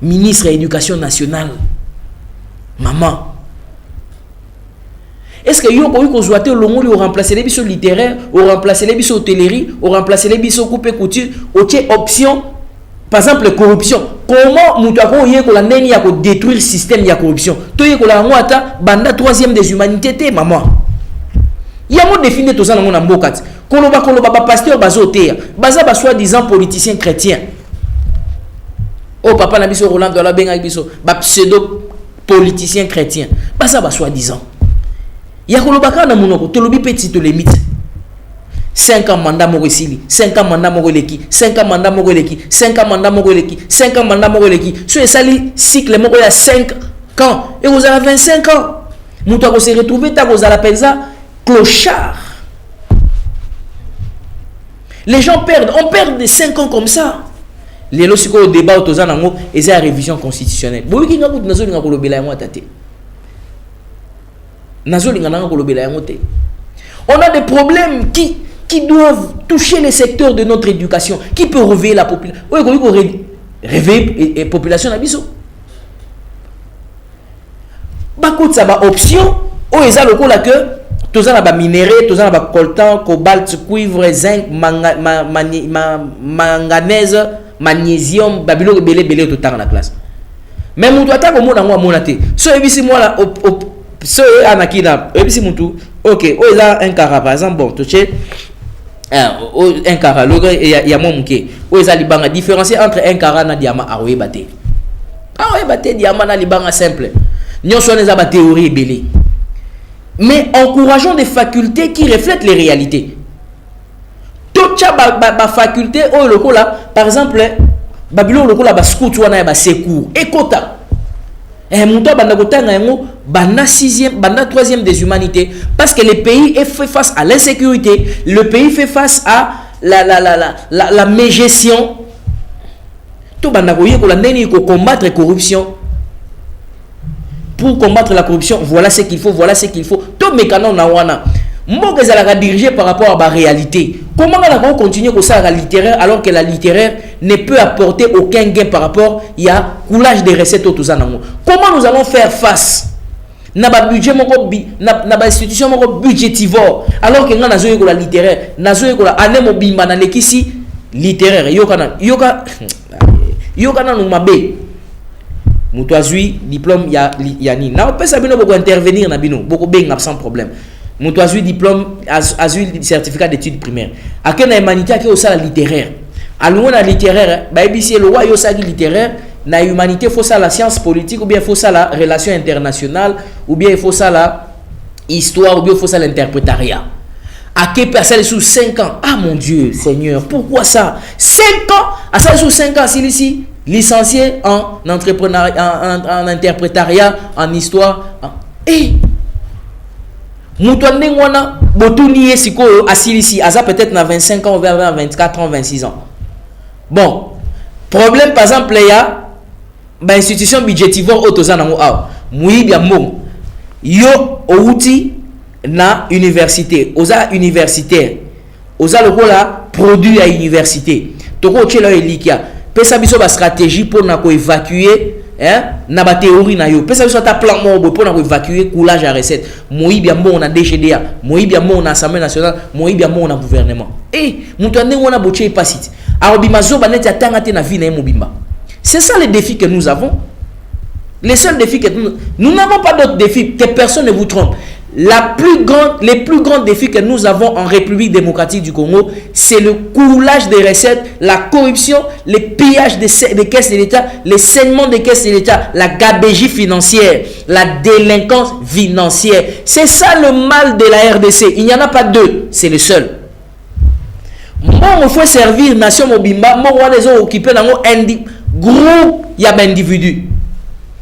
ministre de l'éducation nationale. Maman. Est-ce que yo ko zoate longo li remplacer les biso littéraires, ou remplacer les biso hôtellerie, ou remplacer les biso coupe couture, OK option par exemple corruption. Comment mutako yé ko la neni ya ko détruire système ya corruption. To yé ko la ngwata banda 3e des humanités te maman. Ya mo définir tout ça na mbokat. Koloba ba pasteur bazotea, baza ba soi-disant politiciens chrétiens. Oh papa na biso Roland Dola benga biso ba pseudo politicien chrétien. Baza ba soi-disant. Ya kolobaka na monoko tolobi petit to limite 5 ans mandat moko esili 5 ans mandat moko leki 5 ans mandat moko leki 5 ans mandat moko leki 5 ans mandat moko leki so esali cycle moko ya 5 ans et vous avez 25 ans muto ko se retrouver ta ko za la penza clochard. Les gens perdent, on perd des 5 ans comme ça. Les lorsqu'on au débat autour nango et c'est la révision constitutionnelle. Boyi ki ngakut nazo nga kolobela yango tate. On a des problèmes qui doivent toucher les secteurs de notre éducation. Qui peut réveiller la population? Réveiller la population à biso. Bakut ça ba option. O eza lokola que tous en a minerai, tous en a coltan, cobalt, cuivre, zinc, manganèse, magnésium, babilo belé tout dans la classe. Mais mon doit attaquer au monde en monaté. So ebisi moi là so anakina ebisi mutu ok o eza un cara par exemple bon touché un cara logo ya mo muke o eza libanga différencier entre un cara na diamant aroye baté diamant na libanga simple nyonso neza ba théorie belé mais encourageons des facultés qui reflètent les réalités. Tout ça ba faculté o lokola par exemple babilo lokola ba scout wana ba secours ekota Mouto banda kotanga yango banda 6e banda 3e des humanités parce que le pays est fait face à l'insécurité, le pays fait face à la mégestion. Tout banda koye ko la neni ko combattre la corruption. Pour combattre la corruption, voilà ce qu'il faut, Tout mécano na wana. Mboka ezalaka dirigé par rapport à la réalité. Comment on va continuer comme ça à la littéraire alors que la littéraire ne peut apporter aucun gain par rapport à coulage des recettes autour de. Comment nous allons faire face na ba budget moko na ba institution moko budgétivore alors que nga nazo yeko la littéraire nazo yeko la ane mobimba na lekisi littéraire yoka na no mabe muto azui diplôme ya ni na pesa bino boko intervenir na bino boko benga sans problème. Muto azui diplôme azui certificat d'études primaires akena humanité ake au sala littéraire alungo na littéraire ba ebisi le roi yo sagi littéraire na humanité faut ça la science politique ou bien faut ça la relation internationale ou bien il faut ça la histoire ou bien il faut ça l'interprétariat À quel personne sous 5 ans? Ah mon Dieu, Seigneur, pourquoi ça? 5 ans? À ça sous 5 ans, s'il ici, licencié en entrepreneuriat, en interprétariat, en histoire. Et Moutouane Wana, Botouni et Siko, Assilisi, Asa peut-être na 25 ans, vers 24 ans, 26 ans. Bon, problème par exemple, il y a institution budgétivore autosanango a. Moui bien mon. Yo outi na université, oza universitaire. Oza le rôle produit à université. Toko tchela elikia. Pesa biso ba stratégie pour na ko évacuer na ba théorie na yo. Pesa biso ta plan mo pour na ko évacuer coulage à recette. Moui bien mon na DGDA, moui bien mon na Assemblée nationale, moui bien mon na gouvernement. Et mutuane wana boche pasite. Arobimazo baneti atangate na vie na mobimba. C'est ça le défi que nous avons. Les seuls défis que nous n'avons pas d'autres défis, que personne ne vous trompe. Les plus grands défis que nous avons en République démocratique du Congo, c'est le coulage des recettes, la corruption, le pillage des caisses de l'État, le saignement des caisses de l'État, la gabegie financière, la délinquance financière. C'est ça le mal de la RDC. Il n'y en a pas deux, c'est le seul. Moi, il faut servir nation mobimba, moi, on les a occupés dans un groupe, il y a un individu.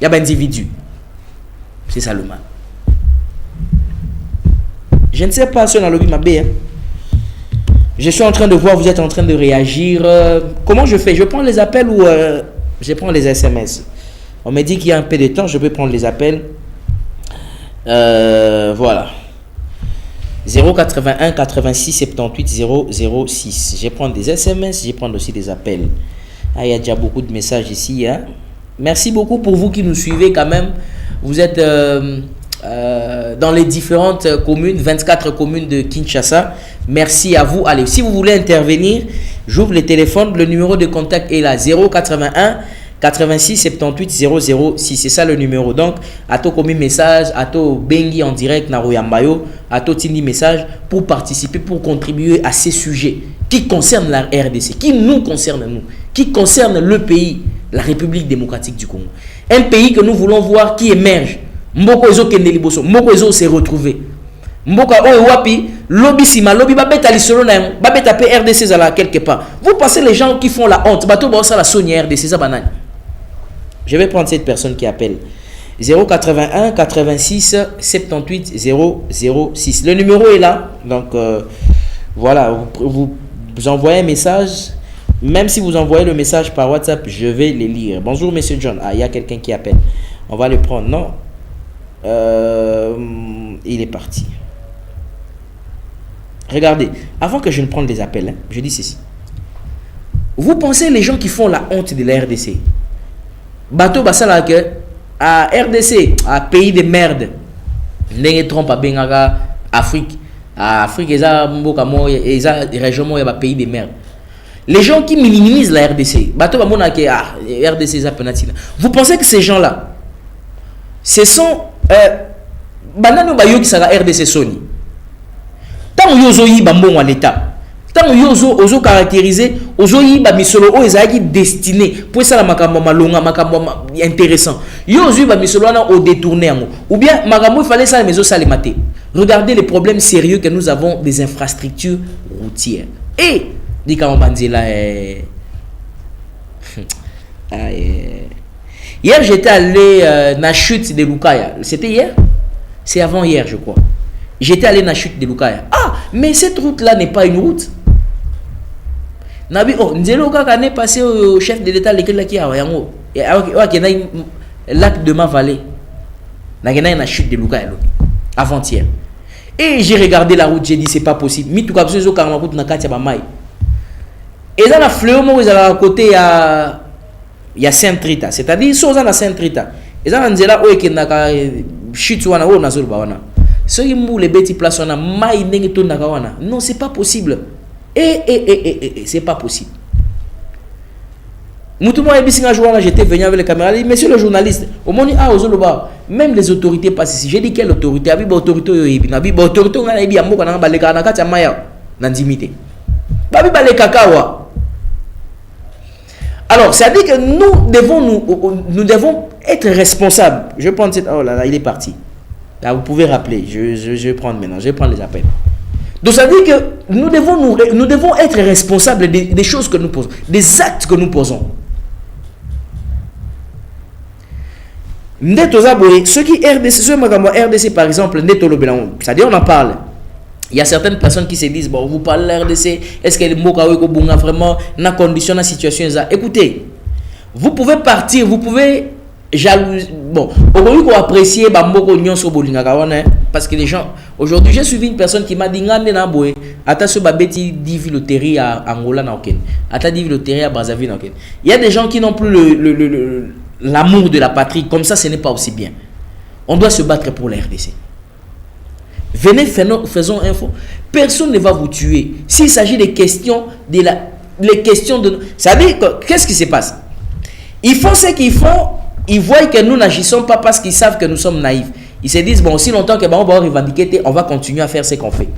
Il y a un individu. C'est ça le mal. Je ne sais pas si on a lobby ma bé. Je suis en train de voir, vous êtes en train de réagir. Comment je fais? Je prends les appels ou je prends les SMS? On me dit qu'il y a un peu de temps, je peux prendre les appels. Voilà. 081 86 78 006. Je prends des SMS, je prends aussi des appels. Ah, il y a déjà beaucoup de messages ici. Hein? Merci beaucoup pour vous qui nous suivez quand même. Vous êtes dans les différentes communes, 24 communes de Kinshasa. Merci à vous. Allez, si vous voulez intervenir, j'ouvre le téléphone. Le numéro de contact est là, 081 86 78 006. C'est ça le numéro. Donc, à tout commis message, à tout bengi en direct, na Royambayo, à tout tindi message pour participer, pour contribuer à ces sujets qui concernent la RDC, qui nous concernent nous, qui concernent le pays, la République démocratique du Congo. Un pays que nous voulons voir qui émerge. Mboko ezo kende liboso, mboko ezo se retrouver. Mboko oyo wapi, lobby sima, lobby babeta lisolo na babeta pe RDC zala quelque part. Vous pensez les gens qui font la honte, bato ba ça la sonia RDC za banane. Je vais prendre cette personne qui appelle 081 86 78 006. Le numéro est là. Donc voilà, vous envoyez un message. Même si vous envoyez le message par WhatsApp, je vais les lire. Bonjour Monsieur John. Ah, il y a quelqu'un qui appelle. On va le prendre. Non. Il est parti. Regardez, avant que je ne prenne des appels, hein, je dis ceci. Vous pensez les gens qui font la honte de la RDC? Bateau basala que à RDC, à pays de merde, n'ayez trompe à Bengaga, Afrique, eza mboka mo, eza région mo, ya pays de merde. Les gens qui minimisent la RDC, bateau ba mona que RDC eza penalty. Vous pensez que ces gens-là, ce sont banano ba yo qui sera RDC Sony. Tant yozo yi ba mbongo à l'état. Tant ozo caractérisé, ozo yiba misolo o ezaki destiné pour ça la makambo malonga makambo intéressant. Yo ozo yiba misolo na au détourner yango. Ou bien makambo il fallait ça les meso salemate. Regardez les problèmes sérieux que nous avons des infrastructures routières. Et dit Kambanzela hier j'étais allé na chute de Lukaya. C'était hier? C'est avant hier je crois. J'étais allé na chute de Lukaya. Ah, mais cette route là n'est pas une route. Nabi oh nzelo kaka n'est passé au chef de l'état lequel qui a yango lac de ma vallée na gena na chute de Lukaya avant-hier. Et j'ai regardé la route, j'ai dit c'est pas possible. Mi tout ka besoin ka route na katia ba mai. Et là la fleur mo ezala à côté ya Saint-Rita, c'est-à-dire soza na Saint-Rita. Et là nzela o ekendaka chute wana o na zolo ba wana. Ceux qui mou les petits places on a mai ndenge to na wana. Non, c'est pas possible. C'est pas possible. J'étais venu avec les caméras. Monsieur le journaliste, au moment même les autorités passent ici. J'ai dit quelle autorité? Alors, ça dit que nous devons être responsables. Je prends cette. Oh là là, il est parti. Là, vous pouvez rappeler. Je vais prendre maintenant. Je vais prendre les appels. Donc ça veut dire que nous devons être responsables des choses que nous posons, des actes que nous posons. Ceux qui RDC par exemple, c'est-à-dire on en parle. Il y a certaines personnes qui se disent, bon, vous parlez de la RDC, est-ce que les mots vraiment dans condition, dans la situation, écoutez, vous pouvez partir, vous pouvez jalouser, bon, aujourd'hui qu'on apprécie, parce que les gens, aujourd'hui j'ai suivi une personne qui m'a dit, attention, il à Angola, à Brazzaville, il y a des gens qui n'ont plus l'amour de la patrie, comme ça ce n'est pas aussi bien. On doit se battre pour la RDC. Venez, faisons info. Personne ne va vous tuer. S'il s'agit des questions les questions de... Ça veut dire qu'est-ce qui se passe? Ils font ce qu'ils font. Ils voient que nous n'agissons pas parce qu'ils savent que nous sommes naïfs. Ils se disent, bon, aussi longtemps que on va revendiquer, on va continuer à faire ce qu'on fait.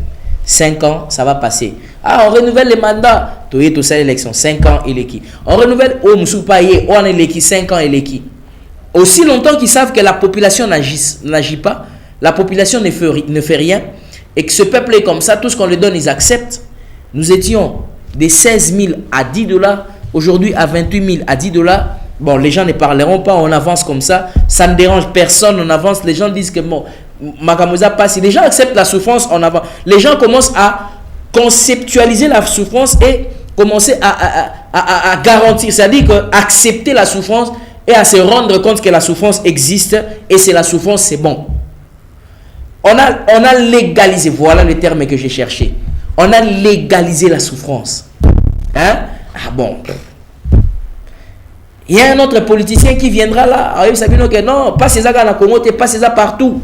5 ans, ça va passer. Ah, on renouvelle les mandats. Tout ça, l'élection. 5 ans, il est qui? On renouvelle, on est l'équipe, 5 ans, il est qui? Aussi longtemps qu'ils savent que la population n'agit pas, la population ne fait rien, et que ce peuple est comme ça, tout ce qu'on lui donne, ils acceptent. Nous étions de 16 000 à 10 $, aujourd'hui à 28 000 à 10 $. Bon, les gens ne parleront pas, on avance comme ça ne dérange personne, on avance. Les gens disent que bon, Makamuza passe. Les gens acceptent la souffrance, on avance. Les gens commencent à conceptualiser la souffrance et commencer à garantir, c'est-à-dire accepter la souffrance et à se rendre compte que la souffrance existe et c'est la souffrance, c'est bon. On a légalisé, voilà le terme que j'ai cherché. On a légalisé la souffrance. Hein? Ah bon. Il y a un autre politicien qui viendra là. Ah, vous savez que non, pas ces gars dans Congo, pas ces gars partout.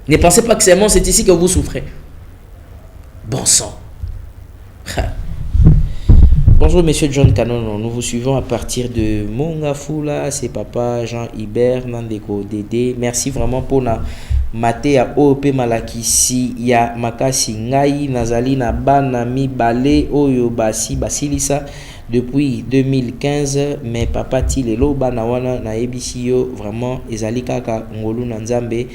Ne pensez pas que c'est ici que vous souffrez. Bon sang. Bonjour monsieur John Canon, nous vous suivons à partir de Mongafula, c'est papa Jean-Hubert Nandeko Dédé. Merci vraiment pour na maté à OP Malakisi ya makasi ngai nazali na bana mibale oyo basilisa depuis 2015, mais papa tilelo bana wana na ebisio vraiment ezali kaka ngolu na nzambe.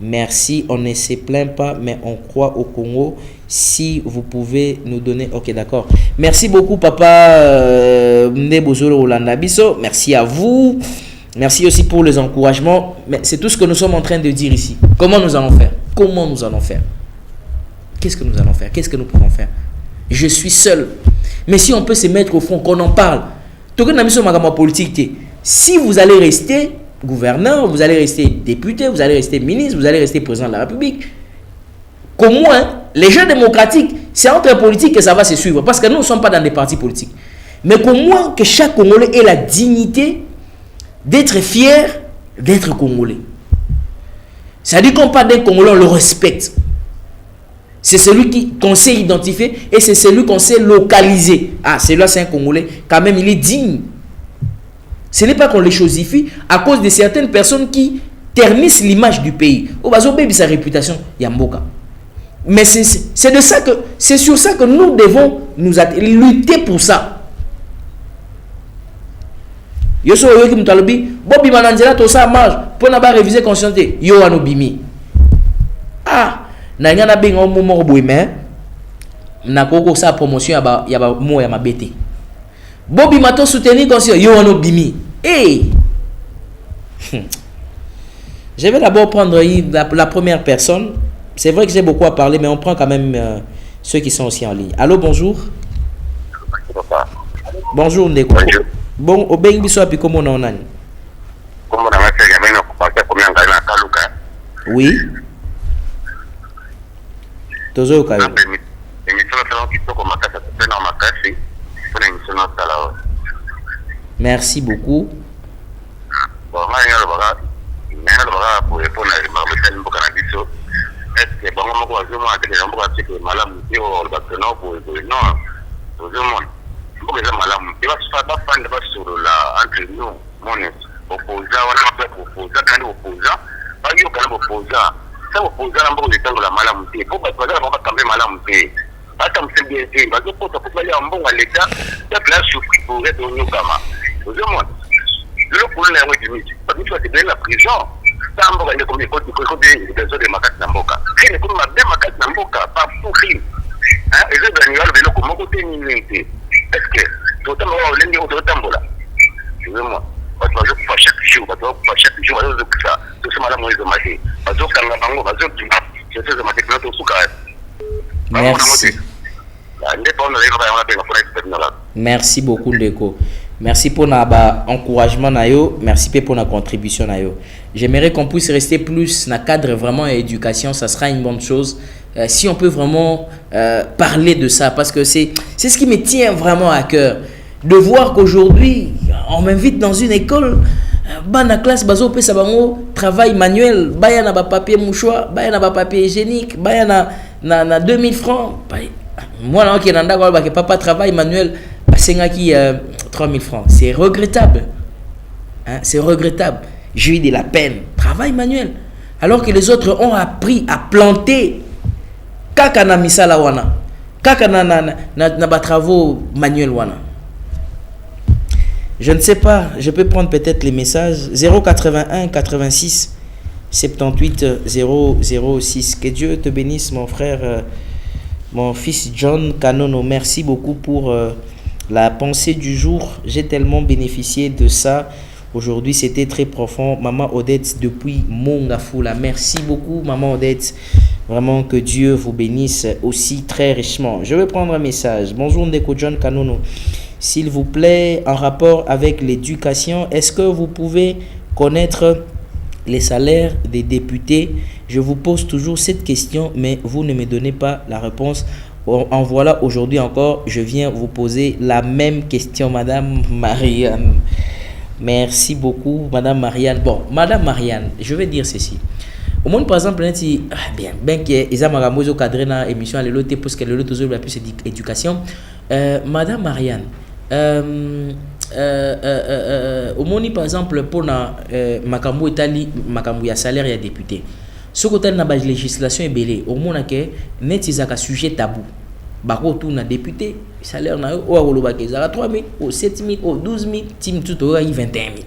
Merci, on ne se plaint pas, mais on croit au Congo. Si vous pouvez nous donner... Ok, d'accord. Merci beaucoup, papa Ndebozolo Rolanda Bisso. Merci à vous. Merci aussi pour les encouragements. Mais c'est tout ce que nous sommes en train de dire ici. Comment nous allons faire? Comment nous allons faire? Qu'est-ce que nous allons faire? Qu'est-ce que nous pouvons faire? Je suis seul. Mais si on peut se mettre au front, qu'on en parle. Tout le monde a politique. Si vous allez rester gouverneur, vous allez rester député, vous allez rester ministre, vous allez rester président de la République. Qu'au moins, les jeux démocratiques, c'est entre politiques que ça va se suivre. Parce que nous ne sommes pas dans des partis politiques. Mais qu'au moins que chaque Congolais ait la dignité d'être fier d'être Congolais. C'est-à-dire qu'on parle d'un Congolais, on le respecte. C'est celui qu'on sait identifier et c'est celui qu'on sait localiser. Ah, celui-là c'est un Congolais. Quand même, il est digne. Ce n'est pas qu'on les chosifie à cause de certaines personnes qui ternissent l'image du pays. Au bas de sa réputation, Yamboka. Mais c'est sur ça que nous devons lutter pour ça. Yo so yo ki mutalobi, bobi mananzela to sa marge pour na ba réviser conscienté. Yo anobimi. Ah, na ngana benga mo mo boime. Na koko sa promotion ya ba mo ya mabete. Bobby Mato soutenir conscient, yo ono bimi. Hey! Je vais d'abord prendre la première personne. C'est vrai que j'ai beaucoup à parler, mais on prend quand même ceux qui sont aussi en ligne. Allô, bonjour. Bonjour, Ndeko. Bonjour. Bon, au Beng Biso, puis comment on a? Oui. Tozo Okayo. Merci beaucoup. Le problème est la prison. Tambo ende comme écoute de makati na mboka. Kine comme mabe makati na mboka pas pour rien. Hein, et je dois dire le comme côté nimité. Est-ce que tout le monde lenge au tambola. Tu veux moi. Parce que pas chaque jour, pas chaque jour de ça. Tout ça madame Moïse Maché. Parce que quand la bango va se je fais ma technologie au suka. Merci. Merci beaucoup Ndeko. Merci pour l'encouragement nayo, merci pour la contribution nayo. J'aimerais qu'on puisse rester plus dans le cadre vraiment éducation, ça sera une bonne chose. Si on peut vraiment parler de ça, parce que c'est ce qui me tient vraiment à cœur. De voir qu'aujourd'hui, on m'invite dans une école, dans classe, bazo pe sabango travail manuel, baya na ba papier mouchoir, baya na ba papier hygiénique, baya na 2000 francs. Moi là qui nanda quoi que papa travail manuel, c'est qui 3000 francs. C'est regrettable. Hein, c'est regrettable. J'ai eu de la peine, travail manuel. Alors que les autres ont appris à planter kaka na misala wana. Kaka na ba travaux manuels wana. Je ne sais pas, je peux prendre peut-être les messages. 081 86 78 006. Que Dieu te bénisse, mon frère, mon fils John Kanono. Merci beaucoup pour la pensée du jour. J'ai tellement bénéficié de ça. Aujourd'hui, c'était très profond. Maman Odette depuis Mongafoula. Merci beaucoup, Maman Odette. Vraiment que Dieu vous bénisse aussi très richement. Je vais prendre un message. Bonjour, Ndeko John Kanono. S'il vous plaît, en rapport avec l'éducation, est-ce que vous pouvez connaître les salaires des députés? Je vous pose toujours cette question, mais vous ne me donnez pas la réponse. En voilà, aujourd'hui encore, je viens vous poser la même question, Madame Marianne. Merci beaucoup, Madame Marianne. Bon, Madame Marianne, je vais dire ceci. Au monde, par exemple, on dit, bien que ils ont cadré dans l'émission, parce que le toujours la plus éducation. Madame Marianne, au monde, par exemple, pour Makambo Italie, Makambo ya salaire et député. Ce côté na base législation est belé. Au monde que net ils a sujet tabou. Bako tout na député, salaire na o oloba ke za 3000, o 7000, o 12000, tim tout o 21000.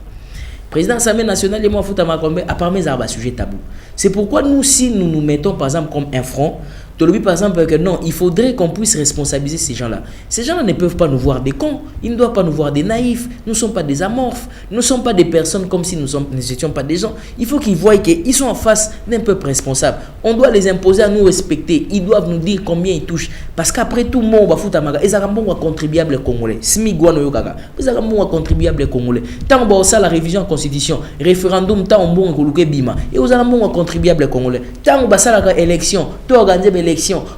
Président Assemblée nationale et moi Fouta Makombe à part mes arbres sujet tabou. C'est pourquoi nous si nous mettons par exemple comme un front, par exemple que non, il faudrait qu'on puisse responsabiliser ces gens-là. Ces gens-là ne peuvent pas nous voir des cons, ils ne doivent pas nous voir des naïfs, nous ne sommes pas des amorphes, nous ne sommes pas des personnes comme si nous n'étions pas des gens. Il faut qu'ils voient qu'ils sont en face d'un peuple responsable. On doit les imposer à nous respecter, ils doivent nous dire combien ils touchent. Parce qu'après tout, mon va foutre amaga, ils ont un contribuable congolais. Smigouano yogaga, ils ont un contribuable congolais. Tant que ça la révision de la constitution, référendum, tant on bon koluke bima, et vous avez un contribuable congolais. Tant que ça la élection, tout organiser l'élection.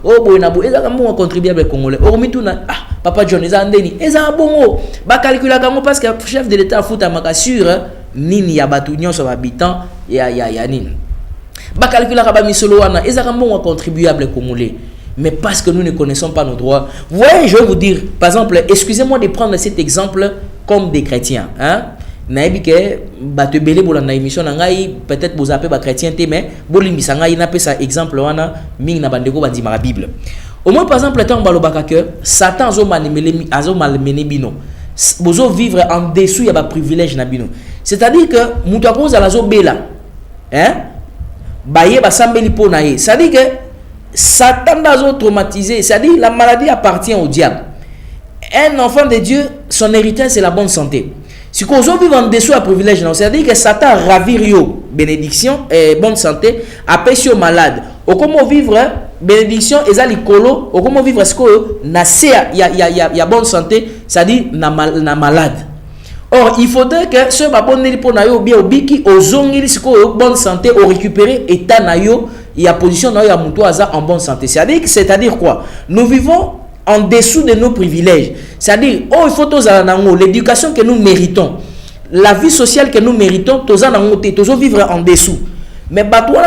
Oh boy na boy, ezaka bon contribuable congolais. Ormituna papa John ezandeni, ezaka bongo. Ba calculer kango parce que chef de l'état fouta makasure nini ya batu nyonso habitant ya nini. Ba calculer ka ba misolo wana, ezaka bon contribuable congolais. Mais parce que nous ne connaissons pas nos droits. Vous voyez, je vais vous dire, par exemple, excusez-moi de prendre cet exemple comme des chrétiens, hein. Naïbi que bato belé bolanda émission nangai peut-être vous appelez ba chrétien mais bolimbisa ngai na pesa exemple wana ming na bandeko bandima la Bible. Au moins par exemple tant balobaka que Satan zo malmené bino. Bozo vivre en dessous ya ba privilège na bino. C'est-à-dire que mutu akoza la zo bela. Hein? Baye ba sambeli po na ye. C'est-à-dire que Satan dazo traumatisé, c'est-à-dire la maladie appartient au diable. Un enfant de Dieu, son héritage c'est la bonne santé. Si vous vivez en dessous à privilège, c'est-à-dire que Satan ravire bénédiction et bonne santé, après si malade. Au comment vivre bénédiction et ça l'icolo, au comment vivre ce que il y a bonne santé, c'est-à-dire na malade. Or il faudrait que ce baboneli pour nayo bien obiki ozongili ce que bonne santé au récupérer état nayo il y a position nayo ya muto aza en bonne santé. C'est-à-dire quoi? Nous vivons en dessous de nos privilèges. C'est-à-dire, oh, il faut l'éducation que nous méritons, la vie sociale que nous méritons, tous vivre en dessous. Mais toi,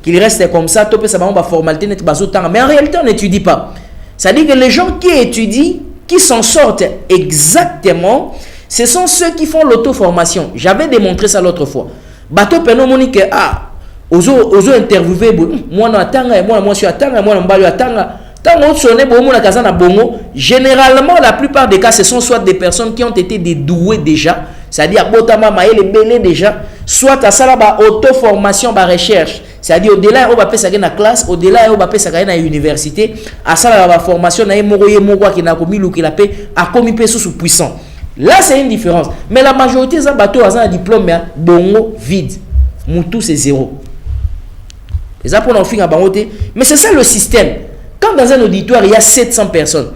qu'il reste comme ça, formalité, mais en réalité, on n'étudie pas. C'est-à-dire que les gens qui étudient, qui s'en sortent exactement, ce sont ceux qui font l'auto-formation. J'avais démontré ça l'autre fois. Bateau Peno Monique, ozo interviewé moi je suis atanga moi mbalo atanga tant sonné bomo na bongo. Généralement la plupart des cas ce sont soit des personnes qui ont été dédouées déjà, c'est-à-dire botama maele belé déjà, soit à ça là auto-formation, recherche, c'est-à-dire au-delà on va passer na classe, au-delà on va passer na université, à ça la formation na moroye moko qui na komi luki la paix a komi pe sous puissant. Là c'est une différence, mais la majorité ça bateau a un diplôme bongo vide, moutou c'est zéro. Les apprenants fin à baroté, mais c'est ça le système. Quand dans un auditoire il y a 700 personnes,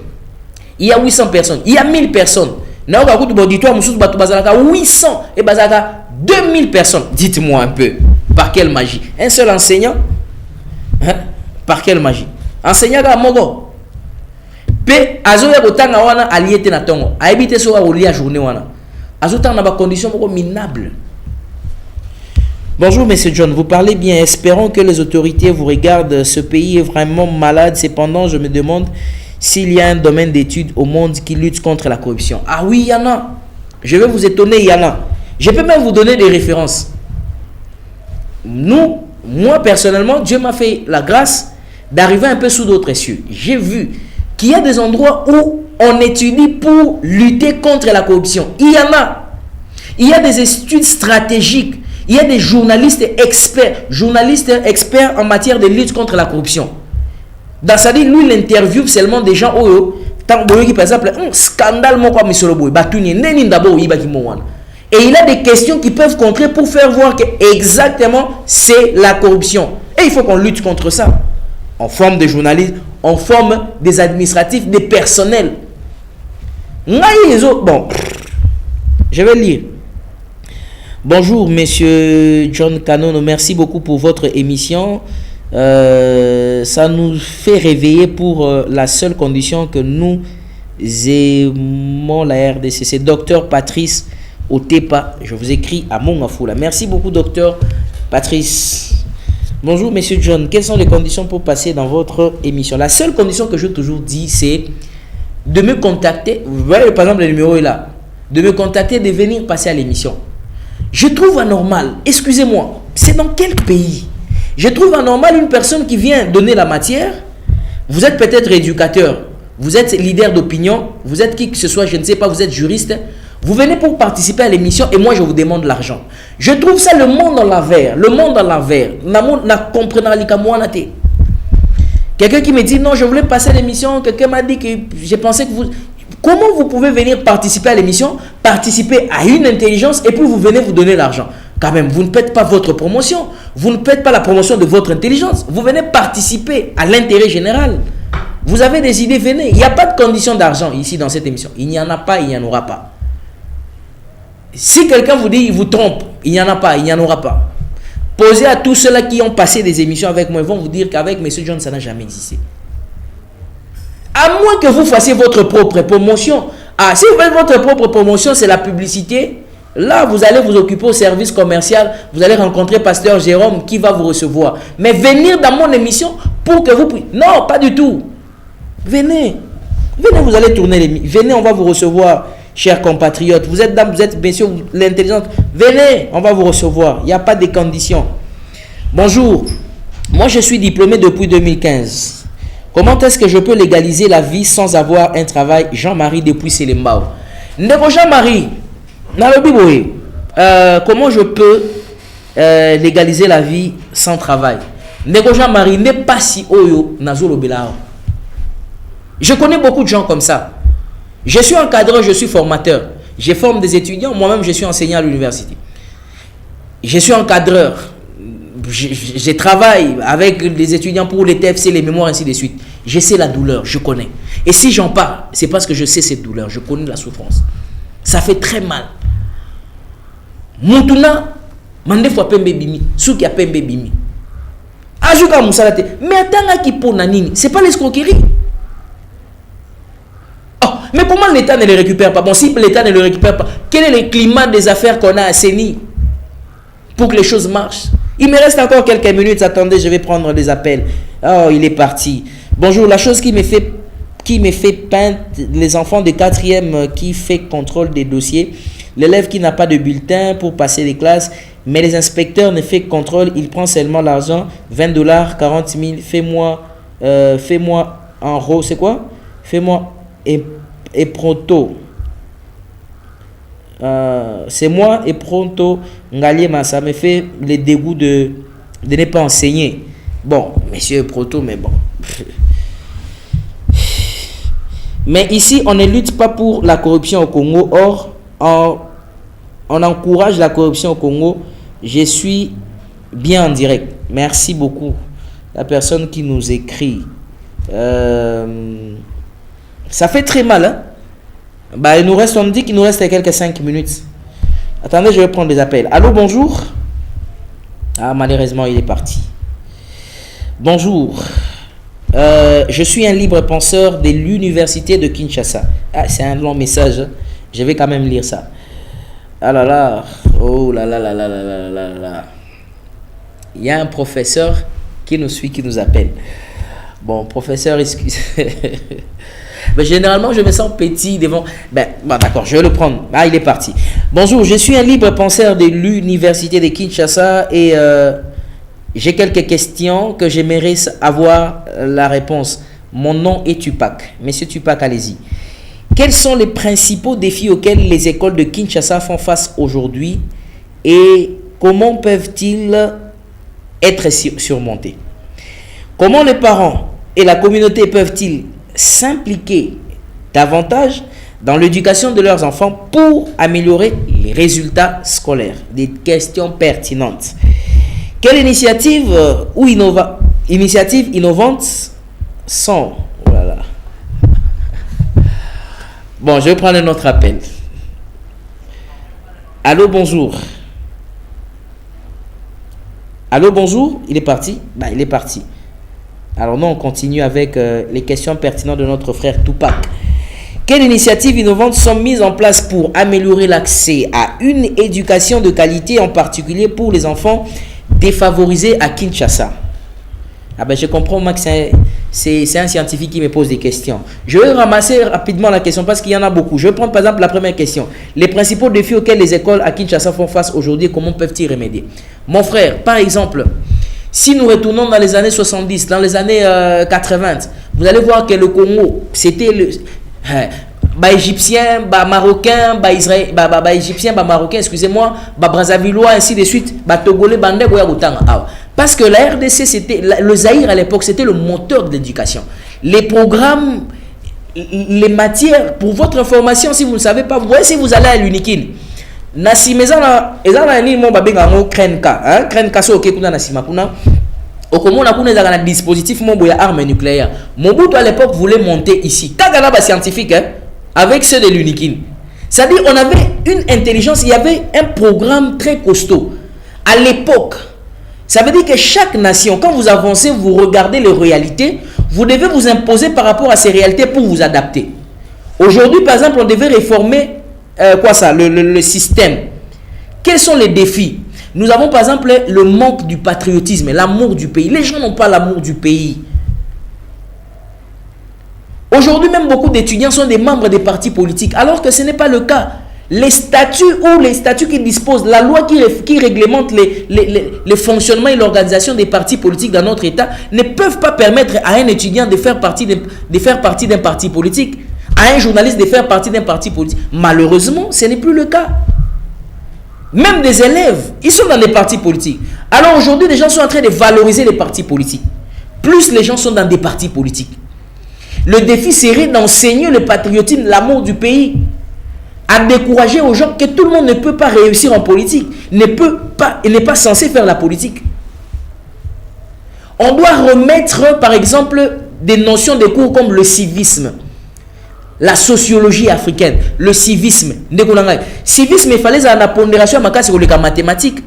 il y a 800 personnes, il y a 1000 personnes. Dans un auditoire, 800 et 2000 personnes. Dites-moi un peu, par quelle magie? Un seul enseignant? Hein? Par quelle magie? Enseignant à Mogo. P. Azoya Botanga wana aliété na tongo. A éviter so a la journée wana. Azotanga na ba condition minables. Bonjour, Monsieur John, vous parlez bien. Espérons que les autorités vous regardent. Ce pays est vraiment malade. Cependant, je me demande s'il y a un domaine d'études au monde qui lutte contre la corruption. Ah oui, il y en a. Je vais vous étonner, il y en a. Je peux même vous donner des références. Moi personnellement, Dieu m'a fait la grâce d'arriver un peu sous d'autres cieux. J'ai vu qu'il y a des endroits où on étudie pour lutter contre la corruption. Il y en a. Il y a des études stratégiques. Il y a des journalistes experts en matière de lutte contre la corruption. Dans sa vie, lui, il interviewe seulement des gens par exemple, un scandale, et il a des questions qui peuvent contrer pour faire voir que exactement c'est la corruption. Et il faut qu'on lutte contre ça. En forme de journalistes, en forme des administratifs, des personnels. Bon, je vais lire. Bonjour, Monsieur John Cannon. Merci beaucoup pour votre émission. Ça nous fait réveiller pour la seule condition que nous aimons la RDC. C'est Docteur Patrice Otepa. Je vous écris à Mongafoula. Merci beaucoup, Docteur Patrice. Bonjour, Monsieur John. Quelles sont les conditions pour passer dans votre émission? La seule condition que je toujours dis, c'est de me contacter. Vous voyez, par exemple, le numéro est là. De me contacter, de venir passer à l'émission. Je trouve anormal, excusez-moi, c'est dans quel pays? Je trouve anormal une personne qui vient donner la matière. Vous êtes peut-être éducateur, vous êtes leader d'opinion, vous êtes qui que ce soit, je ne sais pas, vous êtes juriste. Vous venez pour participer à l'émission et moi je vous demande l'argent. Je trouve ça le monde en l'envers. Le monde en l'envers. Quelqu'un qui me dit non, je voulais passer à l'émission. Quelqu'un m'a dit que j'ai pensé que vous... Comment vous pouvez venir participer à l'émission, participer à une intelligence et puis vous venez vous donner l'argent? Quand même, vous ne faites pas votre promotion. Vous ne faites pas la promotion de votre intelligence. Vous venez participer à l'intérêt général. Vous avez des idées, venez. Il n'y a pas de condition d'argent ici dans cette émission. Il n'y en a pas, il n'y en aura pas. Si quelqu'un vous dit, il vous trompe, il n'y en a pas, il n'y en aura pas. Posez à tous ceux-là qui ont passé des émissions avec moi, ils vont vous dire qu'avec M. John, ça n'a jamais existé. À moins que vous fassiez votre propre promotion. Ah, si vous faites votre propre promotion, c'est la publicité. Là, vous allez vous occuper au service commercial. Vous allez rencontrer Pasteur Jérôme qui va vous recevoir. Mais venir dans mon émission pour que vous puissiez... Non, pas du tout. Venez. Venez, vous allez tourner l'émission. Venez, on va vous recevoir, chers compatriotes. Vous êtes dames, vous êtes bien sûr l'intelligence. Venez, on va vous recevoir. Il n'y a pas de conditions. Bonjour. Moi, je suis diplômé depuis 2015. Comment est-ce que je peux légaliser la vie sans avoir un travail? Jean-Marie depuis Selembao. Ndeko Jean-Marie, comment je peux légaliser la vie sans travail? Ndeko Jean-Marie n'est pas si oyo nazolo belao. Je connais beaucoup de gens comme ça. Je suis encadreur, je suis formateur. Je forme des étudiants, moi-même je suis enseignant à l'université. Je suis encadreur. Je travaille avec des étudiants pour les TFC, les mémoires, ainsi de suite. Je sais la douleur, je connais. Et si j'en parle, c'est parce que je sais cette douleur, je connais la souffrance. Ça fait très mal. Moutuna, mande fois pembe bimi, souki a pembe bimi. Ajuka musalate, mais attends qui pour nanini, c'est pas l'escroquerie. Oh, mais comment l'État ne les récupère pas? Bon, si l'État ne le récupère pas, quel est le climat des affaires qu'on a assaini pour que les choses marchent? Il me reste encore quelques minutes. Attendez, je vais prendre des appels. Oh, il est parti. Bonjour, la chose qui me fait peindre les enfants de 4e qui fait contrôle des dossiers. L'élève qui n'a pas de bulletin pour passer les classes, mais les inspecteurs ne font contrôle. Il prend seulement l'argent, $20, 40 000. Fais-moi en gros, c'est quoi? Fais-moi et proto. c'est moi et Pronto Ngaliema. Ça me fait le dégoût de ne pas enseigner. Bon, monsieur Pronto, mais bon. Mais ici, on ne lutte pas pour la corruption au Congo. Or, on encourage la corruption au Congo. Je suis bien en direct. Merci beaucoup. La personne qui nous écrit. Ça fait très mal, hein? Bah, on dit qu'il nous reste quelques 5 minutes. Attendez, je vais prendre des appels. Allô, bonjour. Ah, malheureusement, il est parti. Bonjour. Je suis un libre penseur de l'université de Kinshasa. Ah, c'est un long message. Je vais quand même lire ça. Ah là là. Oh là là là là là là là là. Il y a un professeur qui nous suit, qui nous appelle. Bon, professeur, excusez. Mais généralement, je me sens petit devant... Ben, d'accord, je vais le prendre. Ah, il est parti. Bonjour, je suis un libre penseur de l'université de Kinshasa et j'ai quelques questions que j'aimerais avoir la réponse. Mon nom est Tupac. Monsieur Tupac, allez-y. Quels sont les principaux défis auxquels les écoles de Kinshasa font face aujourd'hui et comment peuvent-ils être surmontés? Comment les parents et la communauté peuvent-ils s'impliquer davantage dans l'éducation de leurs enfants pour améliorer les résultats scolaires? Des questions pertinentes. Quelles initiatives ou initiatives innovantes sont... Voilà. Bon, je vais prendre un autre appel. Allô, bonjour. Allô, bonjour. Il est parti? Bah, il est parti. Alors non, on continue avec les questions pertinentes de notre frère Tupac. Quelles initiatives innovantes sont mises en place pour améliorer l'accès à une éducation de qualité, en particulier pour les enfants défavorisés à Kinshasa? Ah ben je comprends, Max, c'est un scientifique qui me pose des questions. Je vais ramasser rapidement la question parce qu'il y en a beaucoup. Je vais prendre par exemple la première question. Les principaux défis auxquels les écoles à Kinshasa font face aujourd'hui, comment peuvent-ils remédier? Mon frère, par exemple... Si nous retournons dans les années 70, dans les années 80, vous allez voir que le Congo, c'était le égyptien, marocain, égyptien, marocain, excusez-moi, Brazzavillois, ainsi de suite, togolais, bandé, parce que la RDC, c'était le Zaïre à l'époque, c'était le moteur de l'éducation. Les programmes, les matières, pour votre information, si vous ne savez pas, vous voyez, si vous allez à l'Unikin, Nasi mezana ezana ni mo babenga ngo krenka hein krenka so ke kuna nasima kuna okomona kuna ezaka na dispositif mo boya arme nucléaire. Mobutu à l'époque voulait monter ici tagana ba scientifique hein avec ceux de l'Unikin. C'est-à-dire on avait une intelligence, il y avait un programme très costaud à l'époque. Ça veut dire que chaque nation, quand vous avancez, vous regardez les réalités, vous devez vous imposer par rapport à ces réalités pour vous adapter. Aujourd'hui par exemple, on devait réformer le système. Quels sont les défis? Nous avons par exemple le manque du patriotisme, l'amour du pays. Les gens n'ont pas l'amour du pays. Aujourd'hui, même beaucoup d'étudiants sont des membres des partis politiques, alors que ce n'est pas le cas. Les statuts qui disposent, la loi qui réglemente le fonctionnement et l'organisation des partis politiques dans notre État ne peuvent pas permettre à un étudiant de faire partie d'un parti politique, à un journaliste de faire partie d'un parti politique. Malheureusement, ce n'est plus le cas. Même des élèves, ils sont dans des partis politiques. Alors aujourd'hui, les gens sont en train de valoriser les partis politiques. Plus les gens sont dans des partis politiques. Le défi serait d'enseigner le patriotisme, l'amour du pays, à décourager aux gens que tout le monde ne peut pas réussir en politique, n'est pas censé faire la politique. On doit remettre, par exemple, des notions de cours comme le civisme, la sociologie africaine, le civisme. Civisme, il fallait la pondération sur les mathématiques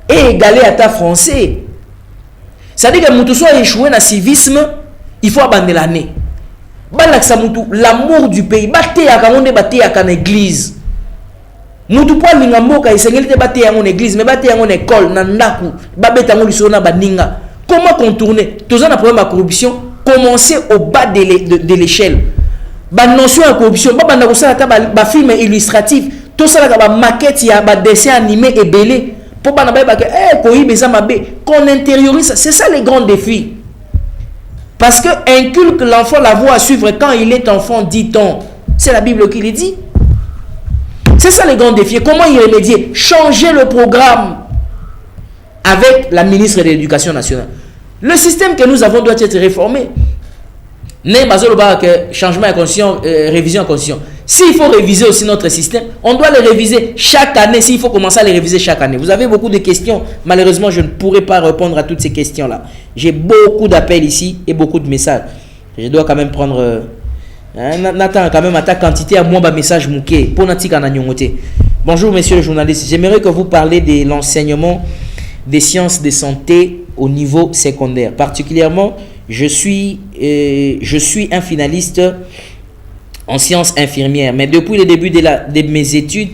et égaler à ta français. C'est-à-dire que si soit échoué dans le civisme, il faut abandonner l'année. L'amour du pays, en église. Mutu pa lingamboka isengeli te bate yango église mais bate yango école na ndaku babeta yango lisona baninga. Comment contourner? Tous un problème de corruption, commencer au bas de l'échelle. Ba notion de corruption, ba banda ko sala ta ba film illustratif, tout ça la ba maquette ya ba dessin animé et belé pour bana ba qu'on intériorise, c'est ça les grands défis. Parce que inculque l'enfant la voie à suivre quand il est enfant, dit-on. C'est la Bible qui le dit. C'est ça les grands défis. Comment y remédier? Changer le programme avec la ministre de l'Éducation nationale. Le système que nous avons doit être réformé. Changement inconscient, révision inconscient. S'il faut réviser aussi notre système, on doit le réviser chaque année. S'il faut commencer à le réviser chaque année. Vous avez beaucoup de questions. Malheureusement, je ne pourrai pas répondre à toutes ces questions-là. J'ai beaucoup d'appels ici et beaucoup de messages. Je dois quand même prendre... Nathan, quand même, à ta quantité, à moi, message mouké. Pour Natika Nanyongote. Bonjour, monsieur le journaliste. J'aimerais que vous parlez de l'enseignement des sciences de santé au niveau secondaire. Particulièrement, je suis un finaliste en sciences infirmières. Mais depuis le début de mes études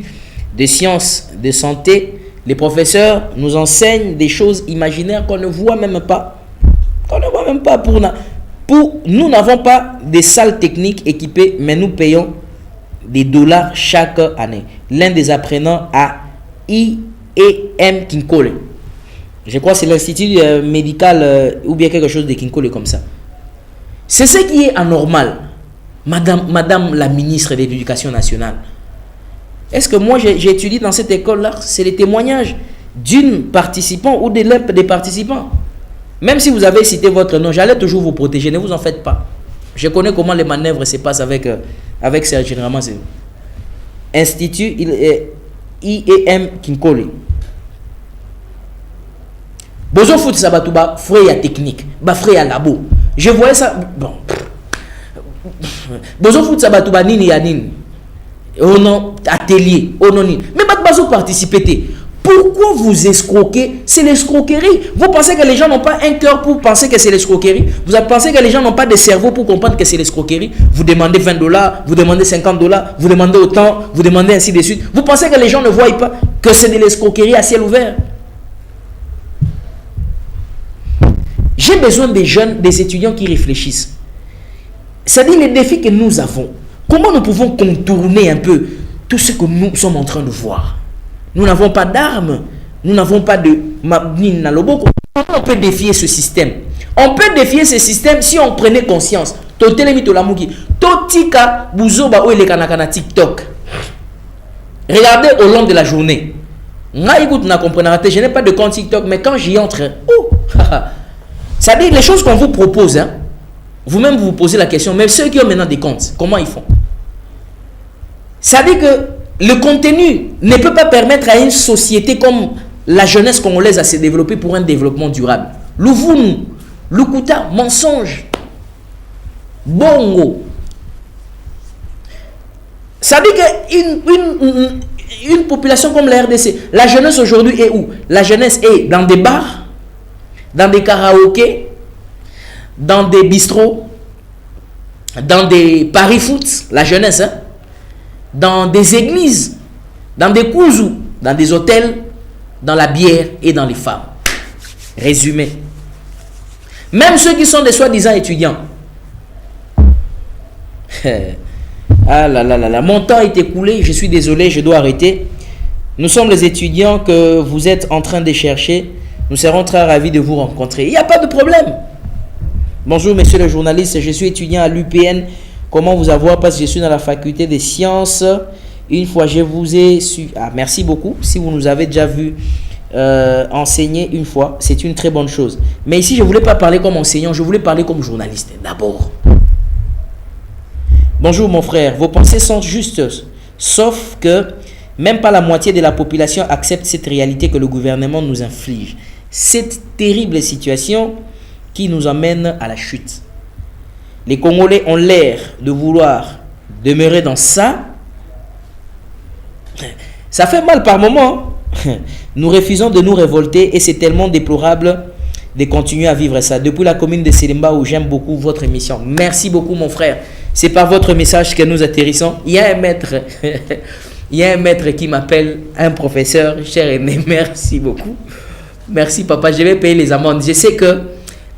de sciences de santé, les professeurs nous enseignent des choses imaginaires qu'on ne voit même pas. Nous n'avons pas de salles techniques équipées, mais nous payons des dollars chaque année. L'un des apprenants à IEM Kinkole. Je crois que c'est l'institut médical ou bien quelque chose de Kinkole comme ça. C'est ce qui est anormal. Madame la ministre de l'Éducation nationale. Est-ce que moi j'ai étudié dans cette école-là? C'est les témoignages d'une participant ou des participants. Même si vous avez cité votre nom, j'allais toujours vous protéger. Ne vous en faites pas. Je connais comment les manœuvres se passent avec Serge Raman. Institut IEM Kinkole. Bozo foot sabatouba, frère technique, frère labo. Je voyais ça. Bon. Bozo foot sabatouba nini ya nini. Oh non, atelier, oh non nini. Mais bazo participer. Pourquoi vous escroquez? C'est l'escroquerie. Vous pensez que les gens n'ont pas un cœur pour penser que c'est l'escroquerie? Vous pensez que les gens n'ont pas de cerveau pour comprendre que c'est l'escroquerie? Vous demandez 20 dollars, vous demandez 50 dollars, vous demandez autant, vous demandez ainsi de suite. Vous pensez que les gens ne voient pas que c'est de l'escroquerie à ciel ouvert? J'ai besoin des jeunes, des étudiants qui réfléchissent. C'est-à-dire les défis que nous avons. Comment nous pouvons contourner un peu tout ce que nous sommes en train de voir? Nous n'avons pas d'armes. Nous n'avons pas de... Comment on peut défier ce système? On peut défier ce système si on prenait conscience. Regardez au long de la journée. Je n'ai pas de compte TikTok, mais quand j'y entre... C'est-à-dire les choses qu'on vous propose, hein, vous-même vous posez la question, mais ceux qui ont maintenant des comptes, comment ils font? C'est-à-dire que le contenu ne peut pas permettre à une société comme la jeunesse congolaise à se développer pour un développement durable. Louvounou, Lukuta, mensonge, bongo. Ça veut dire qu'une population comme la RDC, la jeunesse aujourd'hui est où? La jeunesse est dans des bars, dans des karaokés, dans des bistrots, dans des paris foot, la jeunesse, hein? Dans des églises, dans des kouzous, dans des hôtels, dans la bière et dans les femmes. Résumé. Même ceux qui sont des soi-disant étudiants. Ah là là là là, mon temps est écoulé, je suis désolé, je dois arrêter. Nous sommes les étudiants que vous êtes en train de chercher. Nous serons très ravis de vous rencontrer. Il n'y a pas de problème. Bonjour, monsieur le journaliste, je suis étudiant à l'UPN. Comment vous avoir? Parce que je suis dans la faculté des sciences. Une fois, je vous ai su... Ah, merci beaucoup. Si vous nous avez déjà vu enseigner une fois, c'est une très bonne chose. Mais ici, je ne voulais pas parler comme enseignant, je voulais parler comme journaliste. D'abord. Bonjour, mon frère. Vos pensées sont justes. Sauf que même pas la moitié de la population accepte cette réalité que le gouvernement nous inflige. Cette terrible situation qui nous amène à la chute. Les Congolais ont l'air de vouloir demeurer dans ça. Ça fait mal par moments. Nous refusons de nous révolter et c'est tellement déplorable de continuer à vivre ça. Depuis la commune de Selimba où j'aime beaucoup votre émission. Merci beaucoup mon frère. C'est par votre message que nous atterrissons. Il y a un maître, il y a un maître qui m'appelle, un professeur, cher aîné. Merci beaucoup. Merci papa, je vais payer les amendes. Je sais que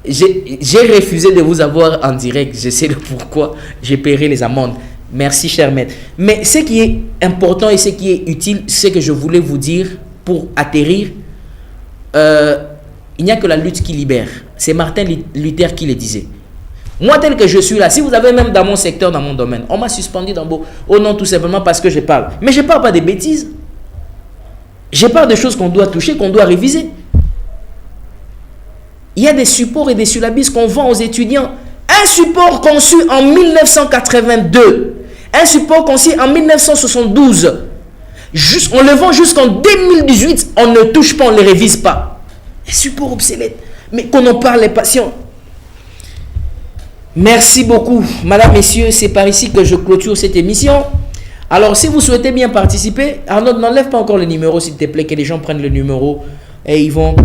j'ai refusé de vous avoir en direct. Je sais le pourquoi. Je paierai les amendes. Merci, cher maître. Mais ce qui est important et ce qui est utile, c'est que je voulais vous dire pour atterrir. Il n'y a que la lutte qui libère. C'est Martin Luther qui le disait. Moi, tel que je suis là, si vous avez même dans mon secteur, dans mon domaine, on m'a suspendu au nom tout simplement parce que je parle. Mais je ne parle pas de bêtises. Je parle de choses qu'on doit toucher, qu'on doit réviser. Il y a des supports et des syllabus qu'on vend aux étudiants. Un support conçu en 1982, un support conçu en 1972, on le vend jusqu'en 2018, on ne touche pas, on ne les révise pas. Un support obsolète. Mais qu'on en parle, les patients. Merci beaucoup, madame, messieurs. C'est par ici que je clôture cette émission. Alors, si vous souhaitez bien participer, Arnaud, n'enlève pas encore le numéro, s'il te plaît, que les gens prennent le numéro et ils vont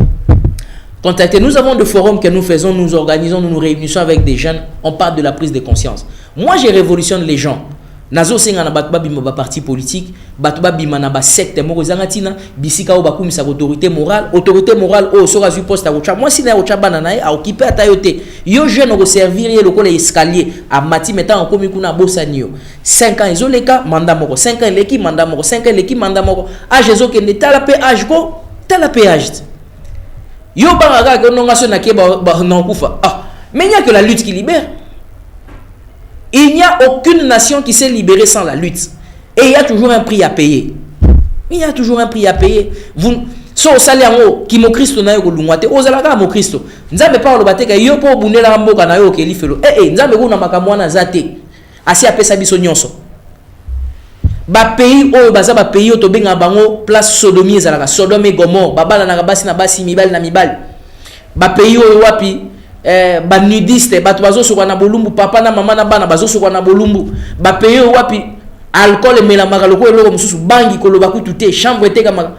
contacter. Nous avons des forums que nous faisons, nous organisons, nous nous réunissons avec des jeunes. On parle de la prise de conscience. Moi, je révolutionne les gens. Nazo senga na batuba bima ba parti politique, batuba bima na ba secte moko zangatina, bisika o baku misa autorité morale o sera su poste a ocha. Moi si na ocha banana a occuper atayote. Yo jeune au servir ye lokole escalier a mati mettant en komi kuna bosanio. 5 ans izoleka manda moko, 5 ans leki manda moko, 5 ans leki manda moko. Âge ezo kende tala pe âge ko, tala pe âge. Yo banga ko nonga so na ke ba non kufa. Ah, mais il n'y a que la lutte qui libère. Il n'y a aucune nation qui s'est libérée sans la lutte. Et il y a toujours un prix à payer. Il y a toujours un prix à payer. Vous, so salaire qui mo Christo na yo lungwate, o zalaka mo Christo. Nzambe pa lo bateka yo po bunela mboka na yo ke lifelo. Nzambe ko na makamwa na zate. Asi apesa biso nyonso. Ba pays o baza ba pays to benga bango place sodomie zalaka, Sodome et Gomorrhe, babala na basi na basi mibali na mibali. Ba pays o wapi ba nudiste bato bazo sokwa na bolumbu papa na mama na bana bazo sokwa na bolumbu ba paye wapi alcool mela makaloko eloko mususu bangi koloba kutu te chambre te kama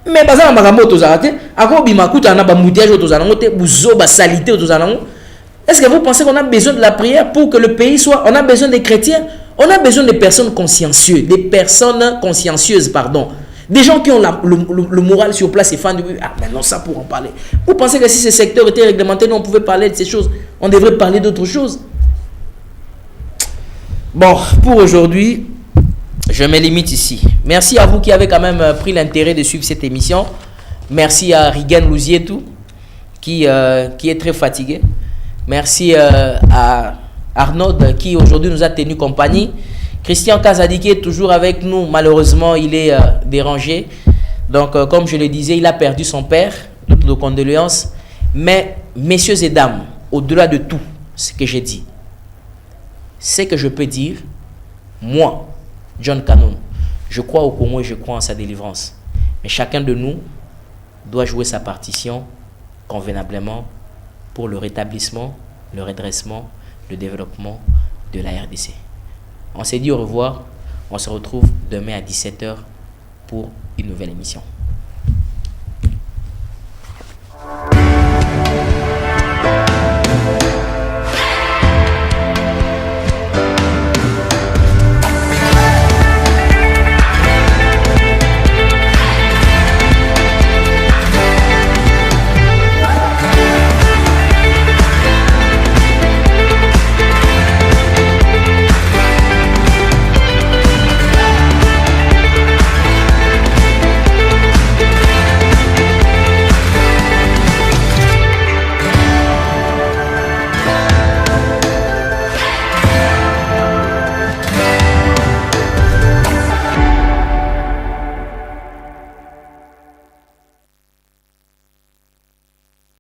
mais baza na makambo tozala te akobi makuta na ba moutiage tozala ngote buzo ba salité tozala ngo. Est-ce que vous pensez qu'on a besoin de la prière pour que le pays soit, on a besoin des chrétiens, on a besoin des personnes consciencieuses, pardon. Des gens qui ont le moral sur place et font du... Ah, maintenant ça pour en parler. Vous pensez que si ce secteur était réglementé, nous on pouvait parler de ces choses. On devrait parler d'autres choses. Bon, pour aujourd'hui, je me limite ici. Merci à vous qui avez quand même pris l'intérêt de suivre cette émission. Merci à Rigen Louzietou qui est très fatigué. Merci à Arnaud qui aujourd'hui nous a tenu compagnie. Christian Kazadi est toujours avec nous. Malheureusement, il est dérangé. Donc, comme je le disais, il a perdu son père. Toutes nos condoléances. Mais, messieurs et dames, au-delà de tout ce que j'ai dit, c'est que je peux dire, moi, John Cannon, je crois au Congo et je crois en sa délivrance. Mais chacun de nous doit jouer sa partition convenablement pour le rétablissement, le redressement, le développement de la RDC. On s'est dit au revoir. On se retrouve demain à 17h pour une nouvelle émission.